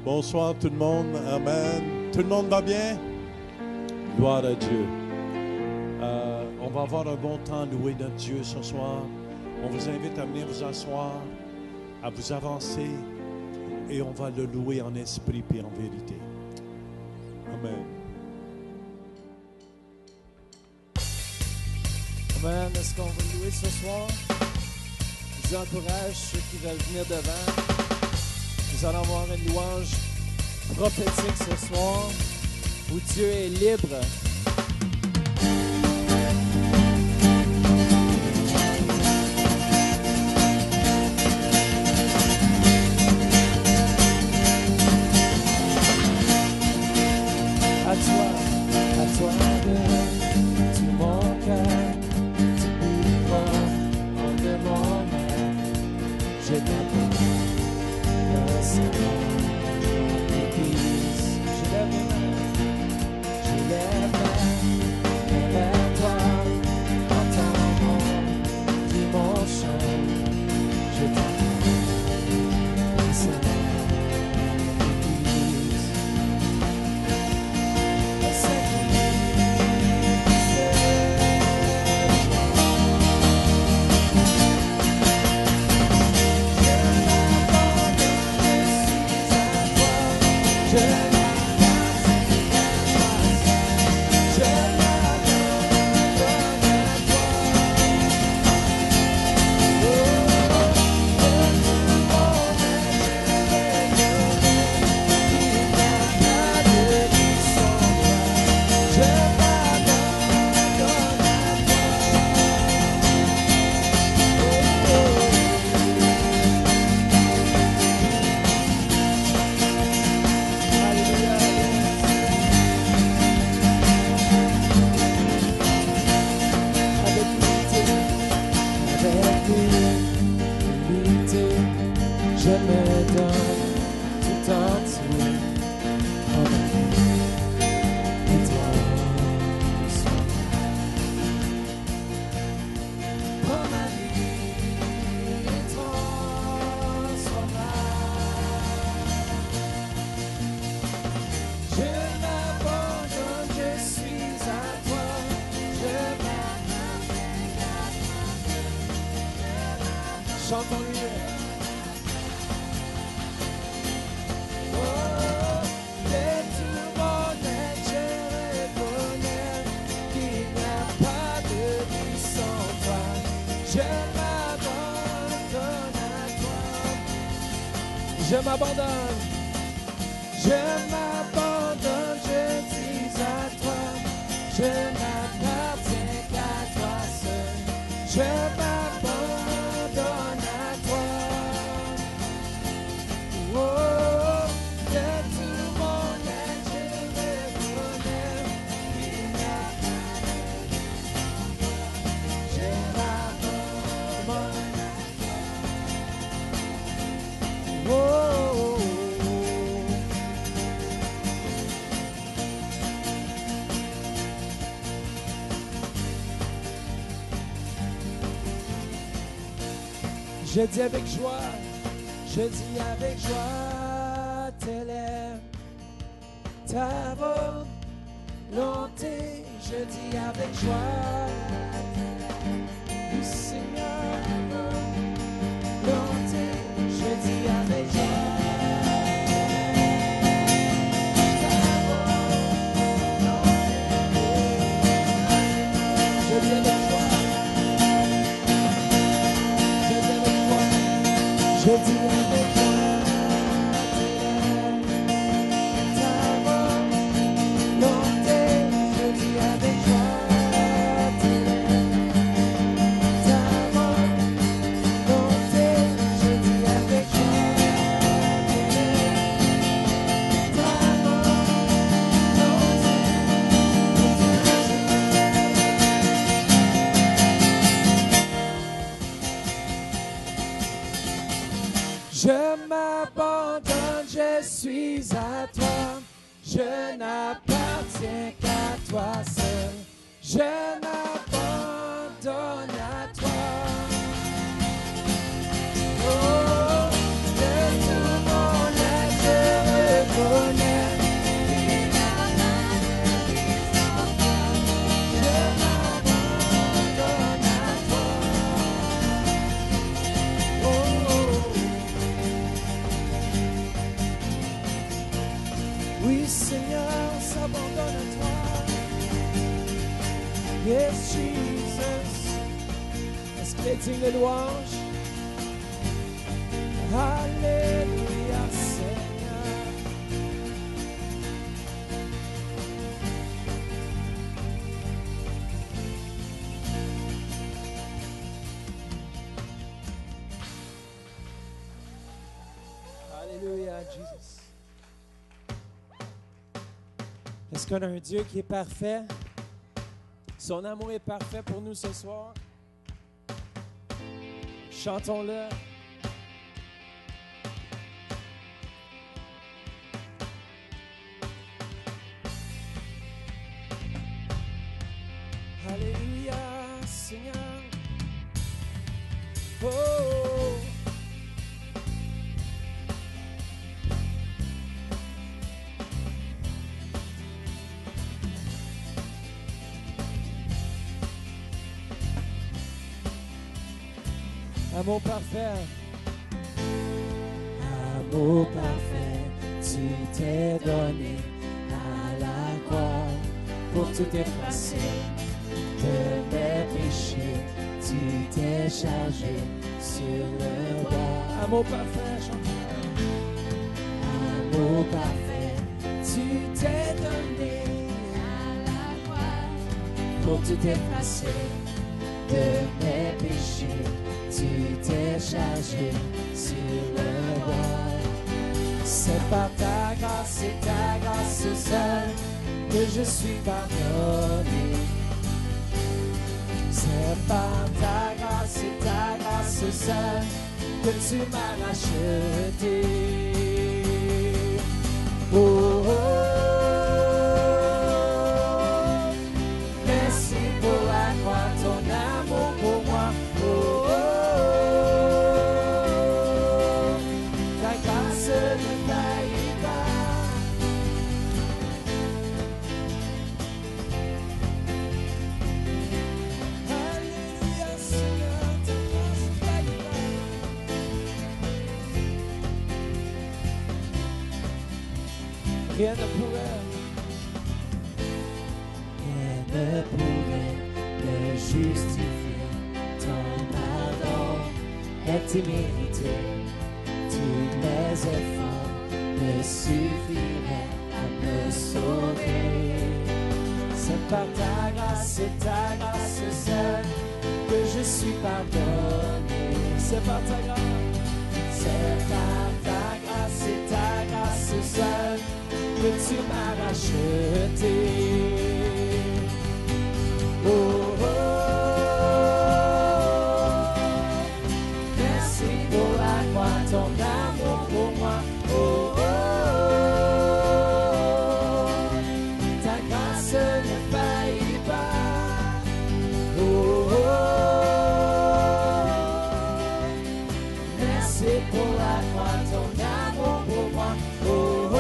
Bonsoir tout le monde. Amen. Tout le monde va bien? Gloire à Dieu. On va avoir un bon temps à louer notre Dieu ce soir. On vous invite à venir vous asseoir, à vous avancer et on va le louer en esprit et en vérité. Amen. Amen. Est-ce qu'on va louer ce soir? Je vous encourage, ceux qui veulent venir devant. Nous allons avoir une louange prophétique ce soir où Dieu est libre. À toi de tout mon cœur, tu pourras en de mon âme. Je t'appelle. Je m'abandonne, je dis à toi, je n'appartiens qu'à toi seul. Je m'abandonne à toi. Oh, de tout mon être, je reconnais qu'il n'y a pas de je m'abandonne à toi. Oh. Je dis avec joie, telle est ta volonté. Je dis avec joie, du Seigneur, volonté. Je dis avec joie. Je dis avec toi, ta volonté. Je dis avec toi, ta volonté. Je dis avec toi, ta je m'abandonne, je suis à toi. Je n'appartiens qu'à toi seul. Je m'abandonne à toi. Oh, de tout mon être, Oui, Seigneur, on s'abandonne à toi. Yes, Jesus. Est-ce qu'il est digne de louange? Alléluia, Seigneur. Alléluia, Jesus. Est-ce qu'on a un Dieu qui est parfait? Son amour est parfait pour nous ce soir. Chantons-le. Alléluia, Seigneur. Oh, oh. Amour parfait. Amour parfait, tu t'es donné à la croix pour tout effacer de mes péchés. Tu t'es chargé sur le bois. Amour parfait, chante. Amour parfait, tu t'es donné à la croix pour tout effacer de mes péchés. Tu t'es chargé sur le bois. C'est par ta grâce et ta grâce seule que je suis pardonné. C'est par ta grâce et ta grâce seule que tu m'as racheté. Oh, oh, merci pour la croix, ton amour pour moi. Oh, oh, ta grâce ne faillit pas. Alléluia, Seigneur, ta grâce ne faillit pas. Rien ne pourrait me justifier. Ton pardon est immérité. Tous mes efforts ne suffiraient à me sauver. C'est par ta grâce et ta grâce seule que je suis pardonné. C'est par ta grâce. C'est par ta grâce et ta grâce seule que tu m'as racheté. Oh, oh, merci pour la croix, ton amour pour moi. Oh, oh, ta grâce ne faillit pas. Oh, oh, merci pour la croix, ton amour pour moi. Oh, oh,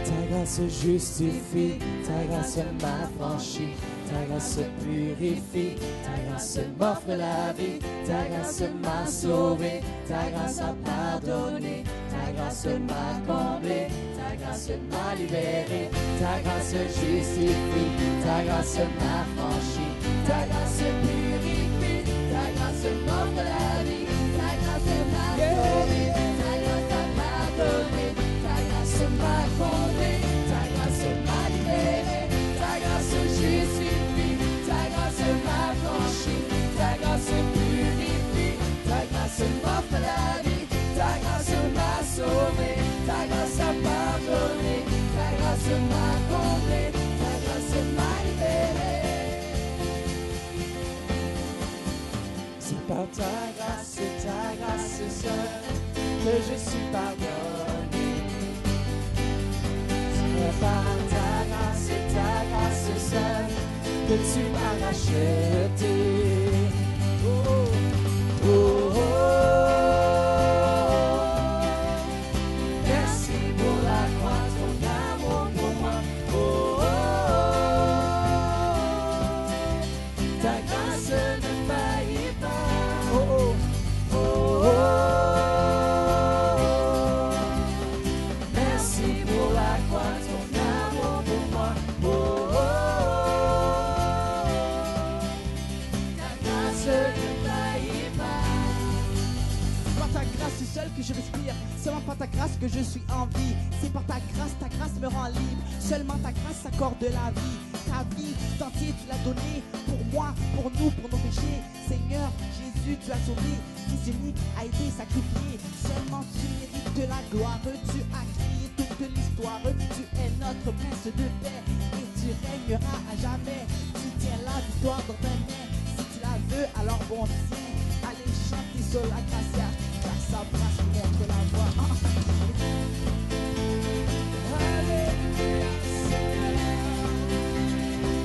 ta grâce justifie, ta grâce m'affranchit, ta grâce purifie, ta grâce m'offre la vie, ta grâce m'a sauvé, ta grâce a pardonné, ta grâce m'a comblé, ta grâce m'a libéré, ta grâce justifie, ta grâce m'affranchit, ta grâce purifie, ta grâce m'offre la vie, ta grâce m'a sauvé, ta grâce a pardonné, ta grâce m'a comblé, ta grâce m'a libéré, ta grâce justifie, ta grâce m'affranchit, ta grâce purifie, ta grâce m'offre la vie, ta grâce m'a sauvé, ta grâce a pardonné, ta grâce m'a comblé, ta grâce m'a libéré. C'est par ta grâce et ta grâce seule que je suis pardonné. C'est par ta grâce et ta grâce seule que tu m'as racheté. Oh, oh, oh, oh. Merci pour la croix, ton amour pour moi. Oh, oh, oh. Ta grâce ne faillit pas. Oh, ta grâce, c'est seul que je respire. Seulement par ta grâce que je suis en vie. C'est par ta grâce me rend libre. Seulement ta grâce accorde la vie. Ta vie tout entier, tu l'as donnée pour moi, pour nous, pour nos péchés. Seigneur, Jésus, tu as sauvé. Fils unique a été sacrifié. Seulement tu mérites de la gloire. Tu as créé toute l'histoire. Tu es notre prince de paix et tu régneras à jamais. Tu tiens la victoire dans ta main. Si tu la veux, alors bon tiens. Allez chanter sur la gracia, car sa brasse nous montre la voie. Alléluia, Seigneur,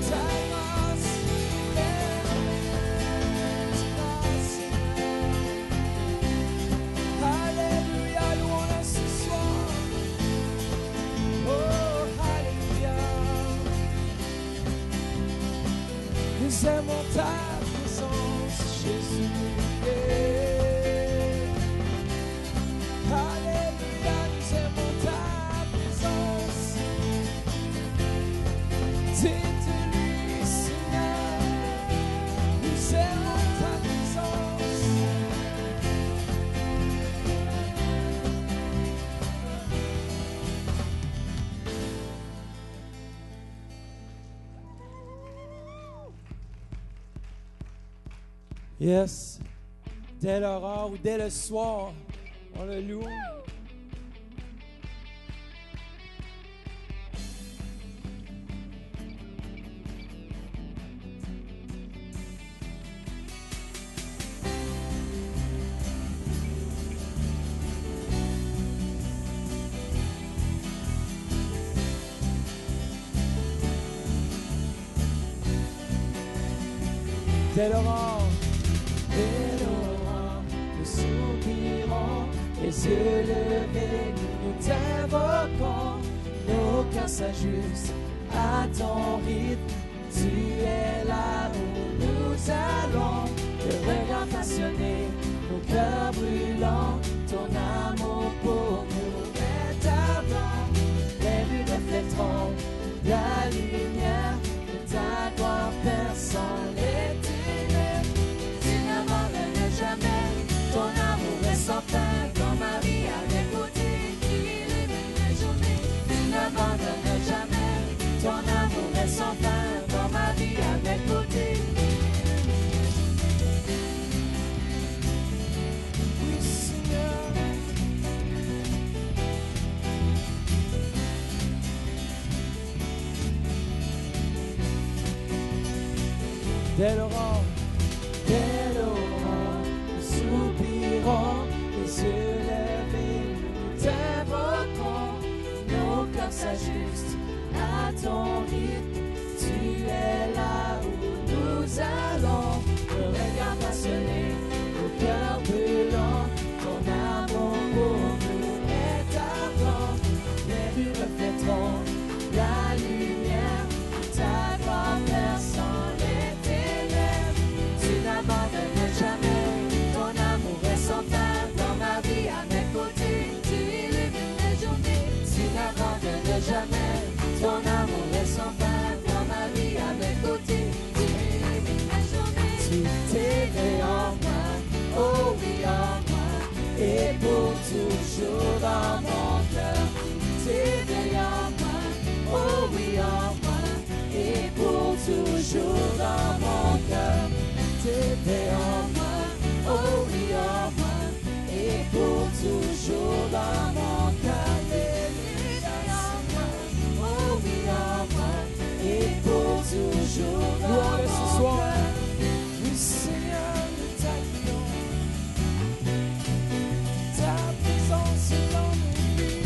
ta grâce est grâce. Alléluia, louons-le ce soir. Oh, alléluia. Nous aimons ta présence, Jésus. Alléluia, nous aimons ta présence. Dites-lui, Seigneur, nous aimons ta présence. Yes. Dès l'aurore ou dès le soir, on le loue. Dès l'aurore, nous soupirons, les yeux levés, nous t'invoquons, nos cœurs s'ajustent à ton rythme. Tu es là où nous allons, le regard passionné, nos cœurs brûlants, ton amour pour nous est ardent. Les rues reflèteront la lumière de ta gloire perçant les ténèbres. Tu n'abandonnes jamais, ton amour est sans fin. Dans ma vie avec côté, tu illumines mes journées. Tu n'abandonnes jamais, ton amour est sans fin. Dans ma vie avec côté. Oui, Seigneur. Dès l'aurore, nous soupirons, les yeux levés, nous t'invoquons, nos cœurs s'ajustent à ton rythme. Tu es là où nous allons, le regard passionné, nos cœurs brûlants, ton amour pour nous est ardent. Les rues reflèteront la lumière, ta gloire perçant les ténèbres. Tu n'abandonnes jamais, ton amour est sans fin. Dans ma vie à mes côtés, tu illumines mes journées. Tu n'abandonnes jamais, ton amour est sans fin. Dans ma vie à mes côtés, tu illumines mes journées. Tu t'es en moi, oh oui en moi, et pour toujours dans mon cœur. Tu t'es en moi, oh oui en moi, et pour toujours dans mon cœur. T'étais en moi, oh oui en moi, et pour toujours dans mon cœur. T'étais en moi, oh oui en moi, et pour toujours dans mon cœur. Oui Seigneur, nous t'accueillons, ta présence est dans nos vies.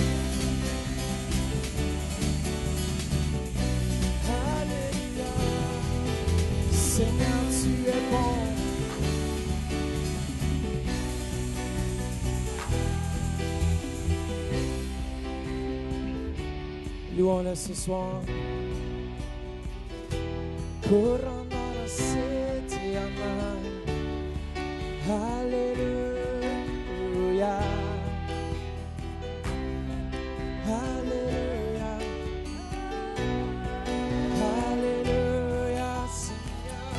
Alléluia, Seigneur, tu es bon. Louons-le ce soir. Coronara sete amai. Alléluia. Alléluia. Alléluia, Seigneur.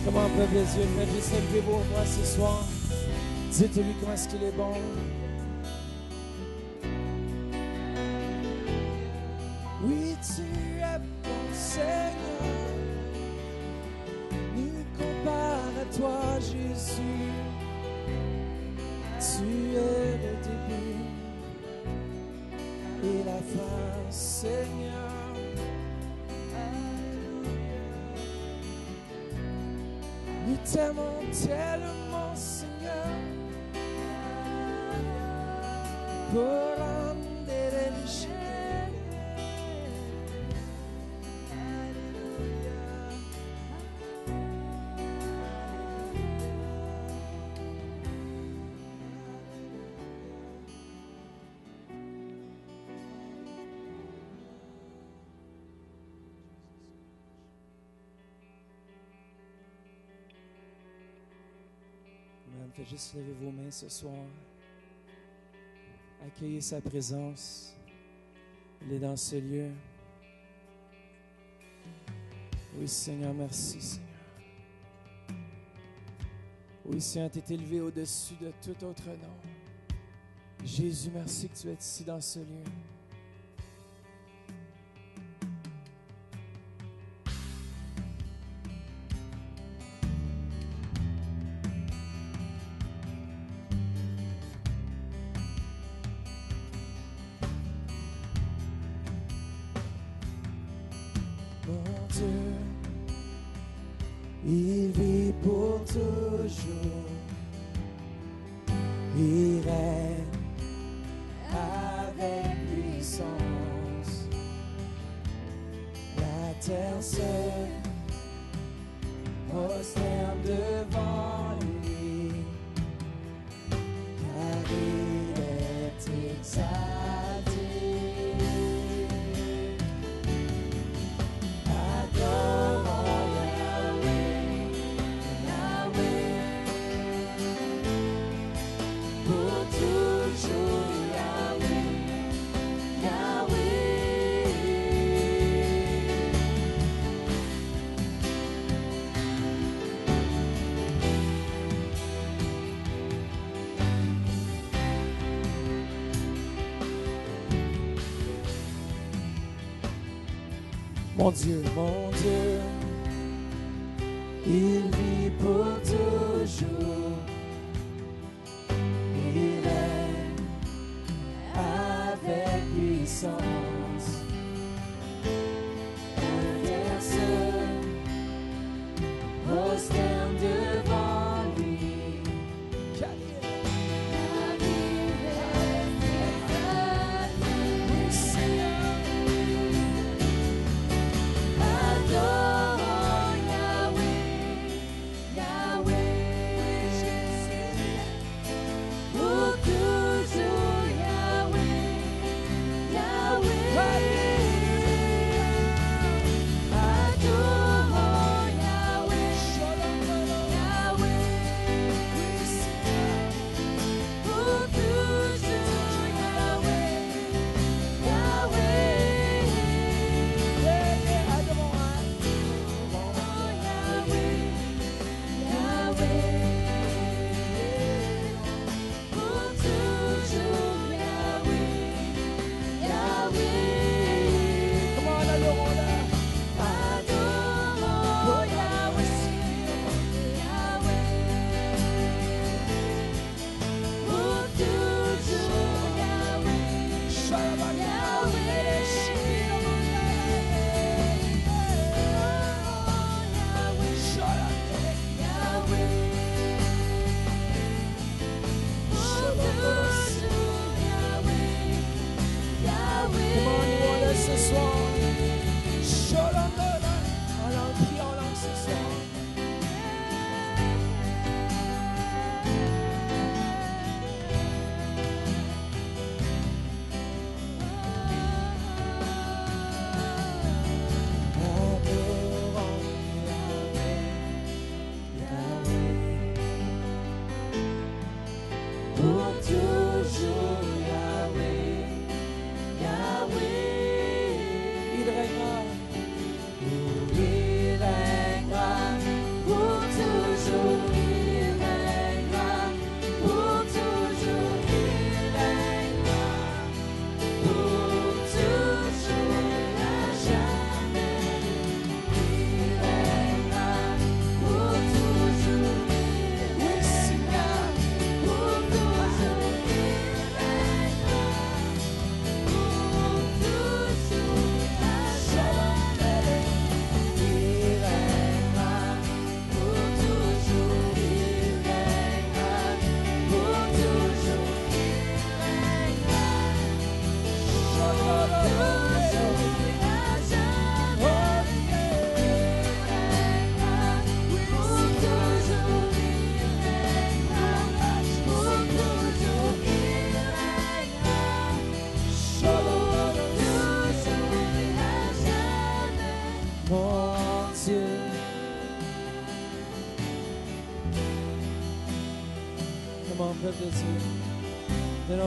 Comment peuvent les yeux, faites juste élever vos voix ce soir. Dites-lui comment est-ce qu'il est bon. Oui, tu es bon, Seigneur. Nul compare à toi, Jésus. Tu es le début et la fin, Seigneur. Nous t'aimons tellement, Seigneur. Pour rendere le ciel. Faites juste lever vos mains ce soir. Accueillez sa présence. Il est dans ce lieu. Oui, Seigneur, merci, Seigneur. Oui, Seigneur, tu es élevé au-dessus de tout autre nom. Jésus, merci que tu es ici dans ce lieu. Il vit pour toujours, il règne avec puissance. La terre se prosterne devant lui, car il est exalté. Mon Dieu, il vit pour toujours, il règne avec puissance. La terre se prosterne devant lui, car il est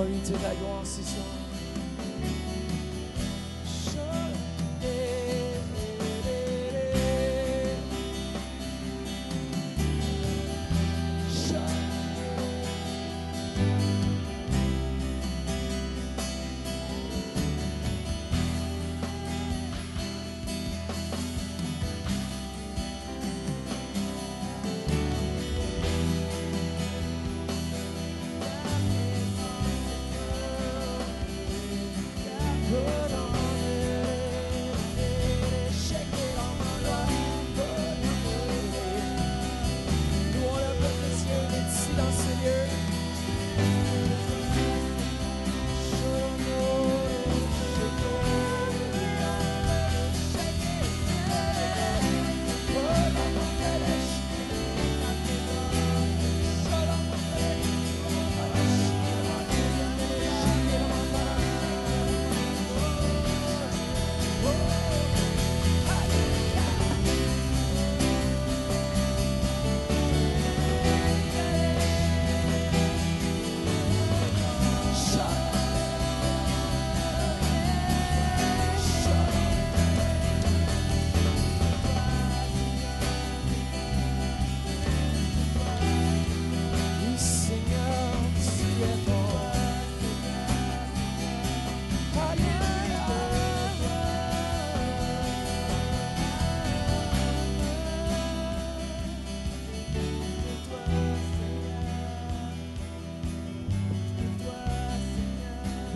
mérité ta gloire ce soir.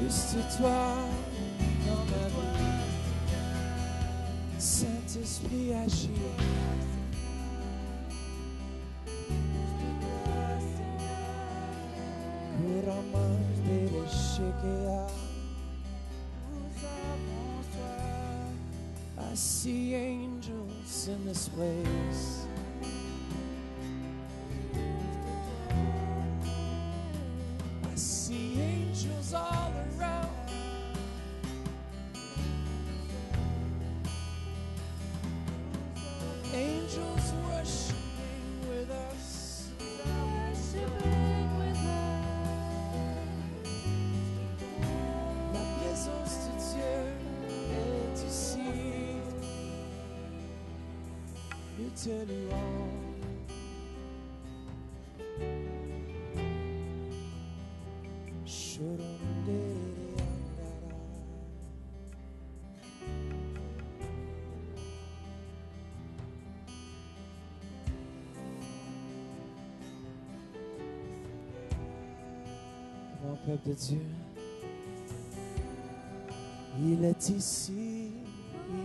C'est toi dans ma vie, Saint-Esprit agit. I see angels in this place. I see angels all around. Angels worshiping with us. Worshiping with us. La présence de Dieu est ici. Nous te louons. Mon peuple de Dieu, il est ici,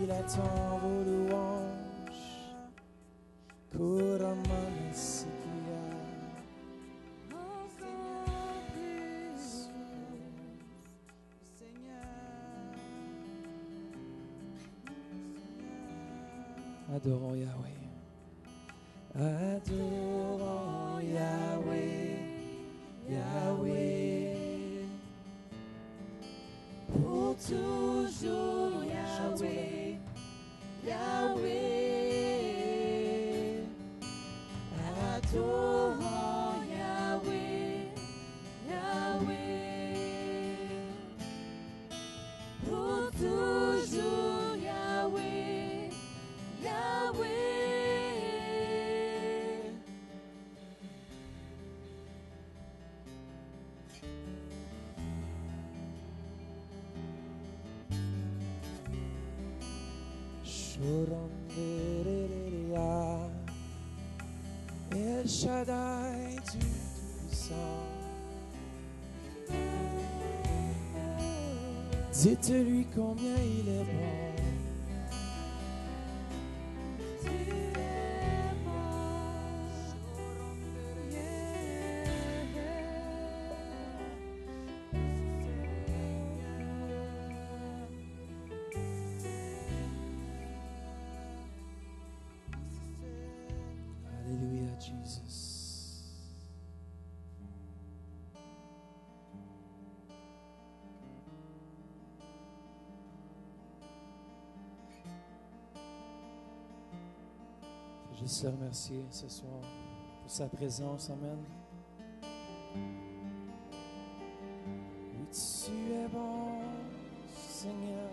il attend vos louanges. Kuramana Sikia. Adorons Yahweh. Adorons Yahweh, Yahweh. Pour toujours Yahweh, Yahweh. Adorons Yahweh, Yahweh. Pour toujours Yahweh, Yahweh. El Shaddai, Dieu tout-puissant. Dites-lui combien il est bon. Tu es bon. Alléluia, Jesus. Je veux juste te remercier ce soir pour sa présence. Amen. Oui, Seigneur.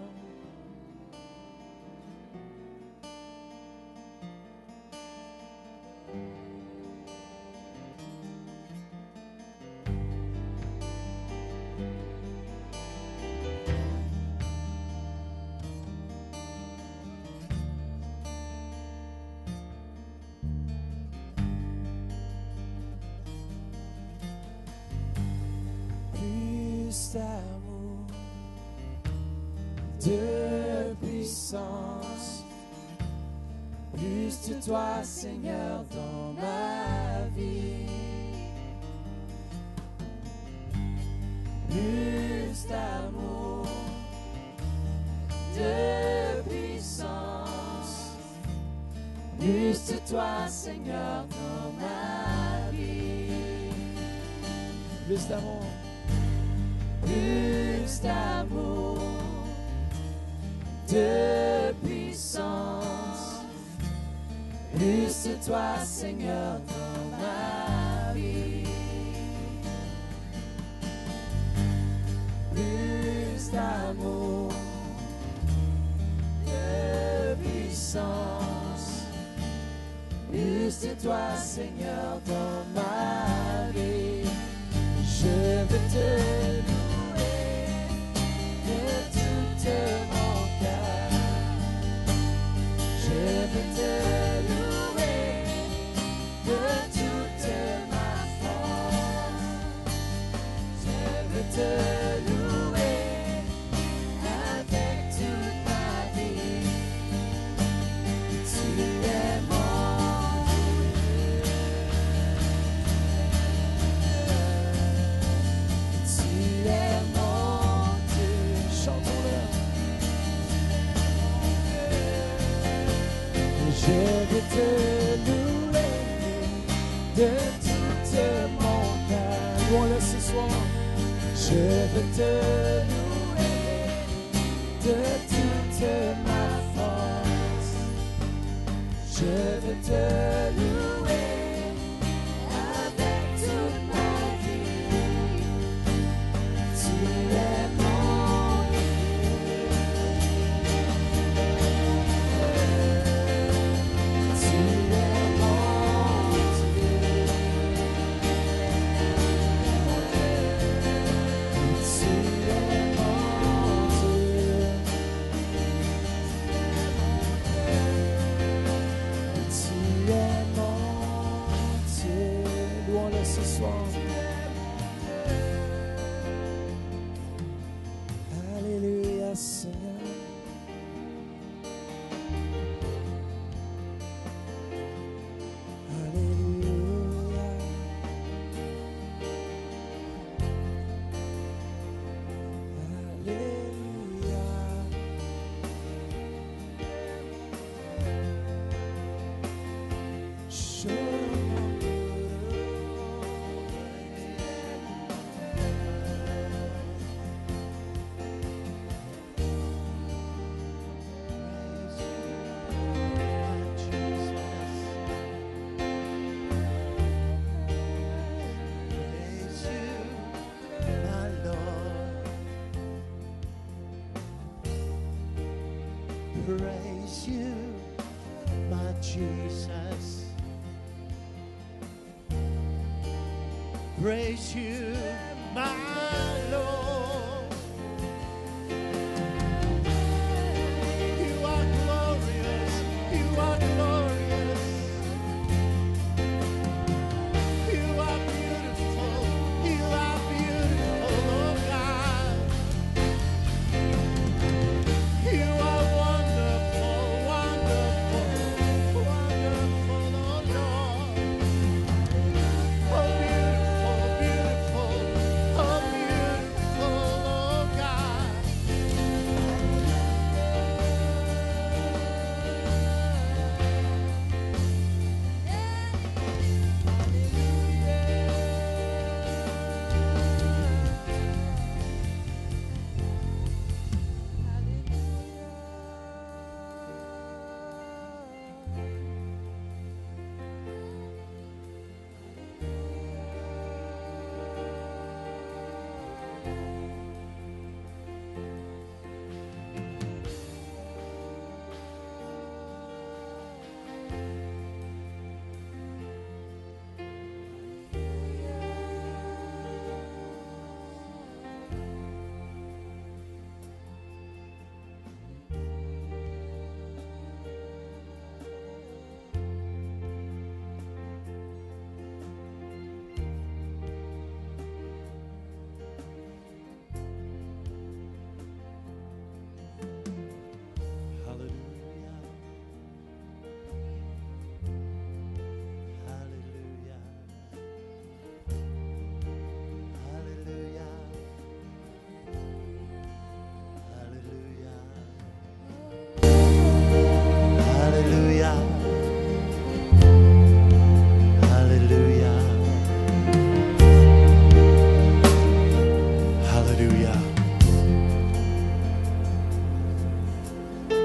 Plus d'amour, de puissance, plus de toi, Seigneur, dans ma vie. Plus d'amour, de puissance, plus de toi, Seigneur, dans ma vie. Plus d'amour. Plus d'amour, de puissance, plus de toi, Seigneur, dans ma vie. Plus d'amour, de puissance, plus de toi, Seigneur, dans ma vie. Je veux te te louer avec toute ma vie. Tu es mon Dieu. Tu es mon Dieu. Chantons-le. Je veux te louer de toute mon cœur. Louons-le ce soir. Je veux te louer de toute ma force. Je veux te louer avec toute ma vie. Tu es mon Dieu. Tu es mon Dieu. Ce soir. Alléluia, Seigneur. Alléluia. Alléluia. Praise you, my Jesus. Praise you, my Lord. You are glorious, you are glorious. You are beautiful, oh God. You are wonderful, wonderful, wonderful, oh Lord. Oh beautiful, beautiful, oh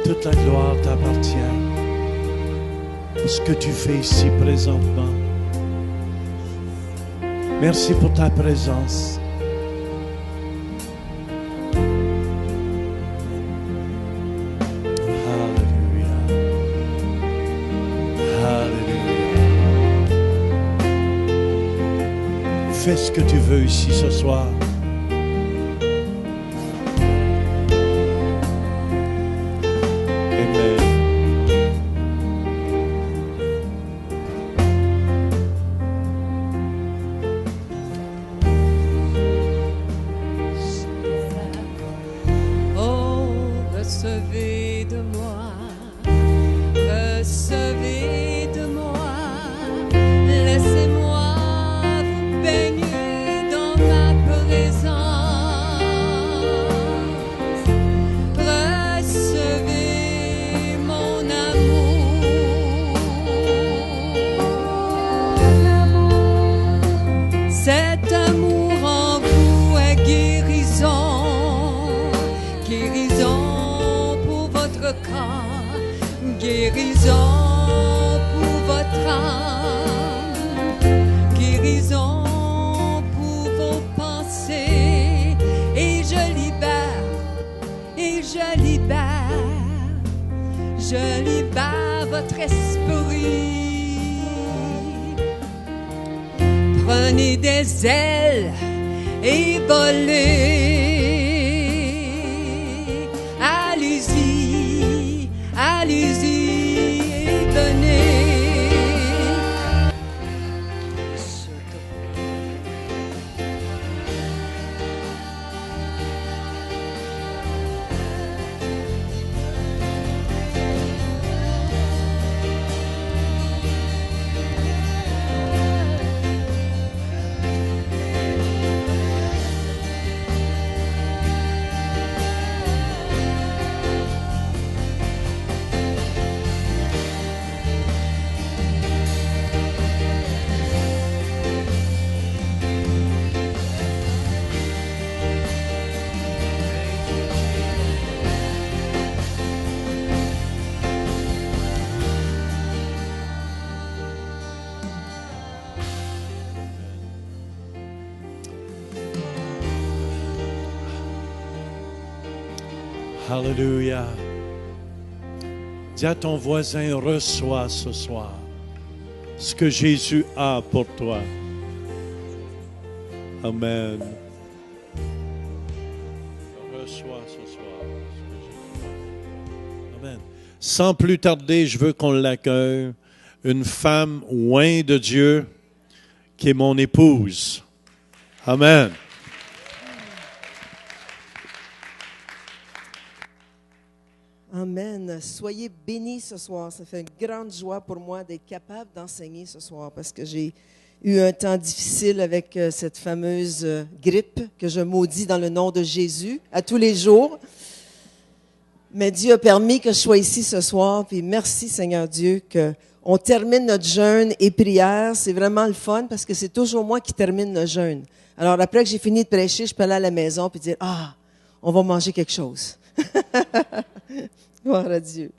Toute la gloire t'appartient pour ce que tu fais ici présentement. Merci pour ta présence. Alléluia. Alléluia. Fais ce que tu veux ici ce soir. Amen. Oh, recevez de moi, laissez-moi vous baigner dans ma présence. Recevez mon amour, cet amour en vous est guérison pour votre corps, guérison pour votre âme, guérison pour vos pensées, et je libère votre esprit. Prenez des ailes et volez. Allez-y et venez. Alléluia. Dis à ton voisin, reçois ce soir ce que Jésus a pour toi. Amen. Reçois ce soir ce que Jésus a. Amen. Sans plus tarder, je veux qu'on l'accueille. Une femme loin de Dieu qui est mon épouse. Amen. Amen. Soyez bénis ce soir. Ça fait une grande joie pour moi d'être capable d'enseigner ce soir parce que j'ai eu un temps difficile avec cette fameuse grippe que je maudis dans le nom de Jésus à tous les jours. Mais Dieu a permis que je sois ici ce soir. Puis merci Seigneur Dieu qu'on termine notre jeûne et prière. C'est vraiment le fun parce que c'est toujours moi qui termine le jeûne. Alors après que j'ai fini de prêcher, je peux aller à la maison puis dire « Ah, on va manger quelque chose. » Gloire à Dieu.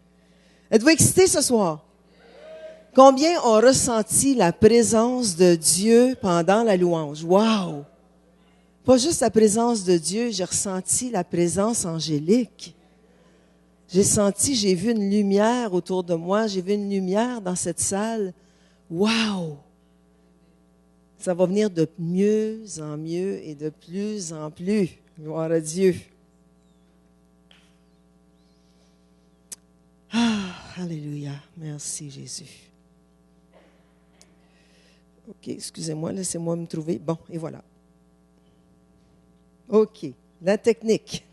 Êtes-vous excités ce soir? Combien ont ressenti la présence de Dieu pendant la louange? Wow! Pas juste la présence de Dieu, j'ai ressenti la présence angélique. J'ai vu une lumière autour de moi, j'ai vu une lumière dans cette salle. Wow! Ça va venir de mieux en mieux et de plus en plus. Gloire à Dieu. Ah, alléluia. Merci, Jésus. OK, excusez-moi, laissez-moi me trouver. Bon, et voilà. OK, la technique.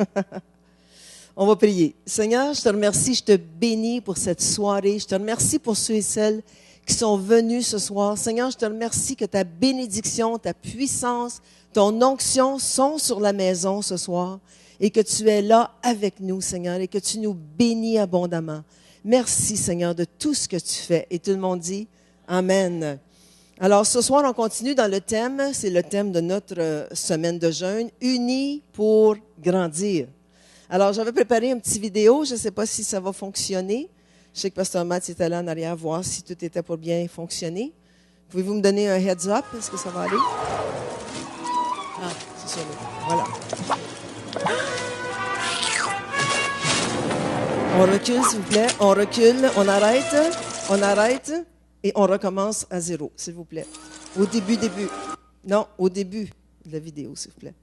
On va prier. Seigneur, je te remercie, je te bénis pour cette soirée. Je te remercie pour ceux et celles qui sont venus ce soir. Seigneur, je te remercie que ta bénédiction, ta puissance, ton onction sont sur la maison ce soir. Et que tu es là avec nous, Seigneur, et que tu nous bénis abondamment. Merci, Seigneur, de tout ce que tu fais. Et tout le monde dit Amen. Alors, ce soir, on continue dans le thème, c'est le thème de notre semaine de jeûne, Unis pour grandir. Alors, j'avais préparé une petite vidéo. Je ne sais pas si ça va fonctionner. Je sais que Pasteur Matt était là en arrière voir si tout était pour bien fonctionner. Pouvez-vous me donner un heads up? Est-ce que ça va aller? Ah, c'est ça. Voilà. On recule, s'il vous plaît. On recule. On arrête. On arrête. Et on recommence à 0, s'il vous plaît. Au début. Non, au début de la vidéo, s'il vous plaît.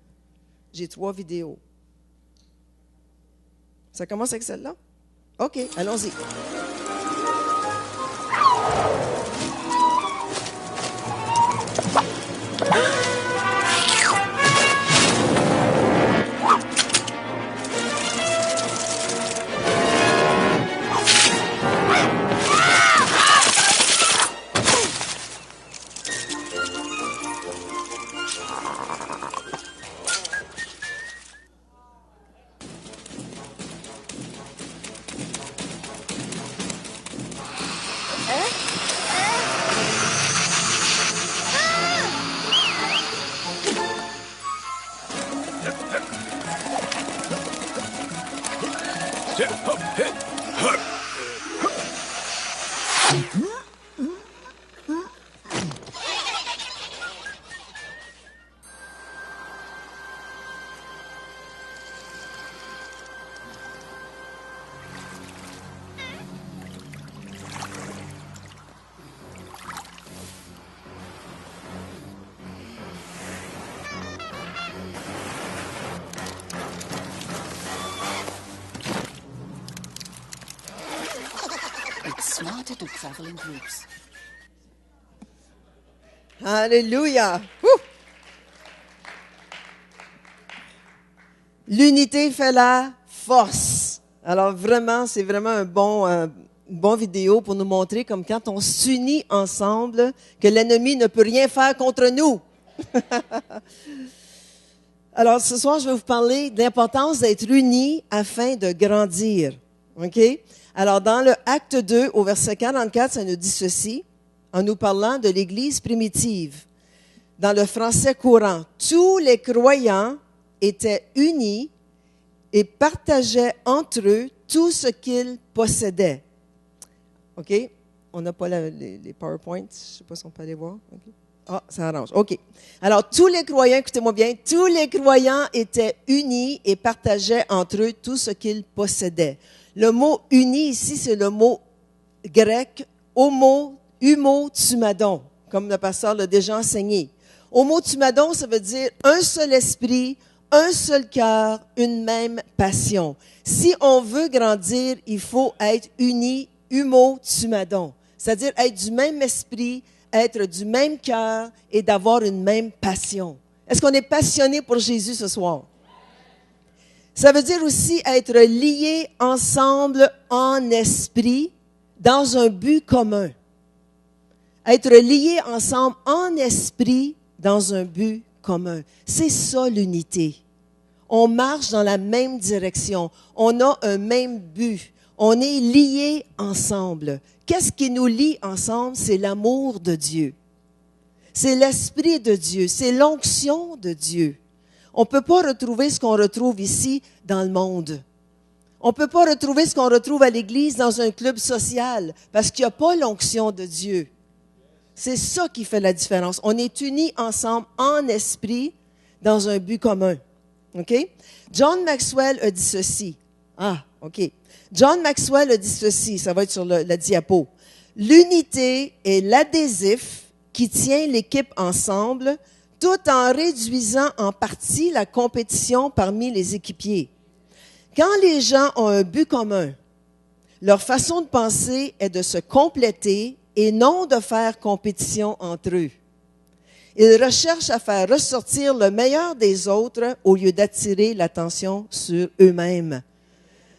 J'ai 3 vidéos. Ça commence avec celle-là? OK, allons-y. It's smarter to travel in groups. Alléluia! Ouh! L'unité fait la force. Alors vraiment, c'est vraiment une bonne vidéo pour nous montrer comme quand on s'unit ensemble, que l'ennemi ne peut rien faire contre nous. Alors ce soir, je vais vous parler de l'importance d'être unis afin de grandir. OK? Alors dans le Acte 2, au verset 44, ça nous dit ceci, en nous parlant de l'Église primitive. Dans le français courant, tous les croyants étaient unis et partageaient entre eux tout ce qu'ils possédaient. OK? On n'a pas les PowerPoints. Je ne sais pas si on peut aller voir. Okay. Ah, ça arrange. OK. Alors, tous les croyants, écoutez-moi bien, tous les croyants étaient unis et partageaient entre eux tout ce qu'ils possédaient. Le mot « uni » ici, c'est le mot grec « humotumadon », comme le pasteur l'a déjà enseigné. Homotumadon, ça veut dire un seul esprit, un seul cœur, une même passion. Si on veut grandir, il faut être unis, humotumadon, c'est-à-dire être du même esprit, être du même cœur et d'avoir une même passion. Est-ce qu'on est passionné pour Jésus ce soir? Ça veut dire aussi être liés ensemble en esprit dans un but commun. Être liés ensemble en esprit dans un but commun. C'est ça l'unité. On marche dans la même direction. On a un même but. On est liés ensemble. Qu'est-ce qui nous lie ensemble? C'est l'amour de Dieu. C'est l'Esprit de Dieu. C'est l'onction de Dieu. On ne peut pas retrouver ce qu'on retrouve ici dans le monde. On ne peut pas retrouver ce qu'on retrouve à l'Église dans un club social parce qu'il n'y a pas l'onction de Dieu. C'est ça qui fait la différence. On est unis ensemble en esprit dans un but commun. OK? John Maxwell a dit ceci. Ah, OK. John Maxwell a dit ceci, ça va être sur la diapo. L'unité est l'adhésif qui tient l'équipe ensemble tout en réduisant en partie la compétition parmi les équipiers. Quand les gens ont un but commun, leur façon de penser est de se compléter et non de faire compétition entre eux. Ils recherchent à faire ressortir le meilleur des autres au lieu d'attirer l'attention sur eux-mêmes.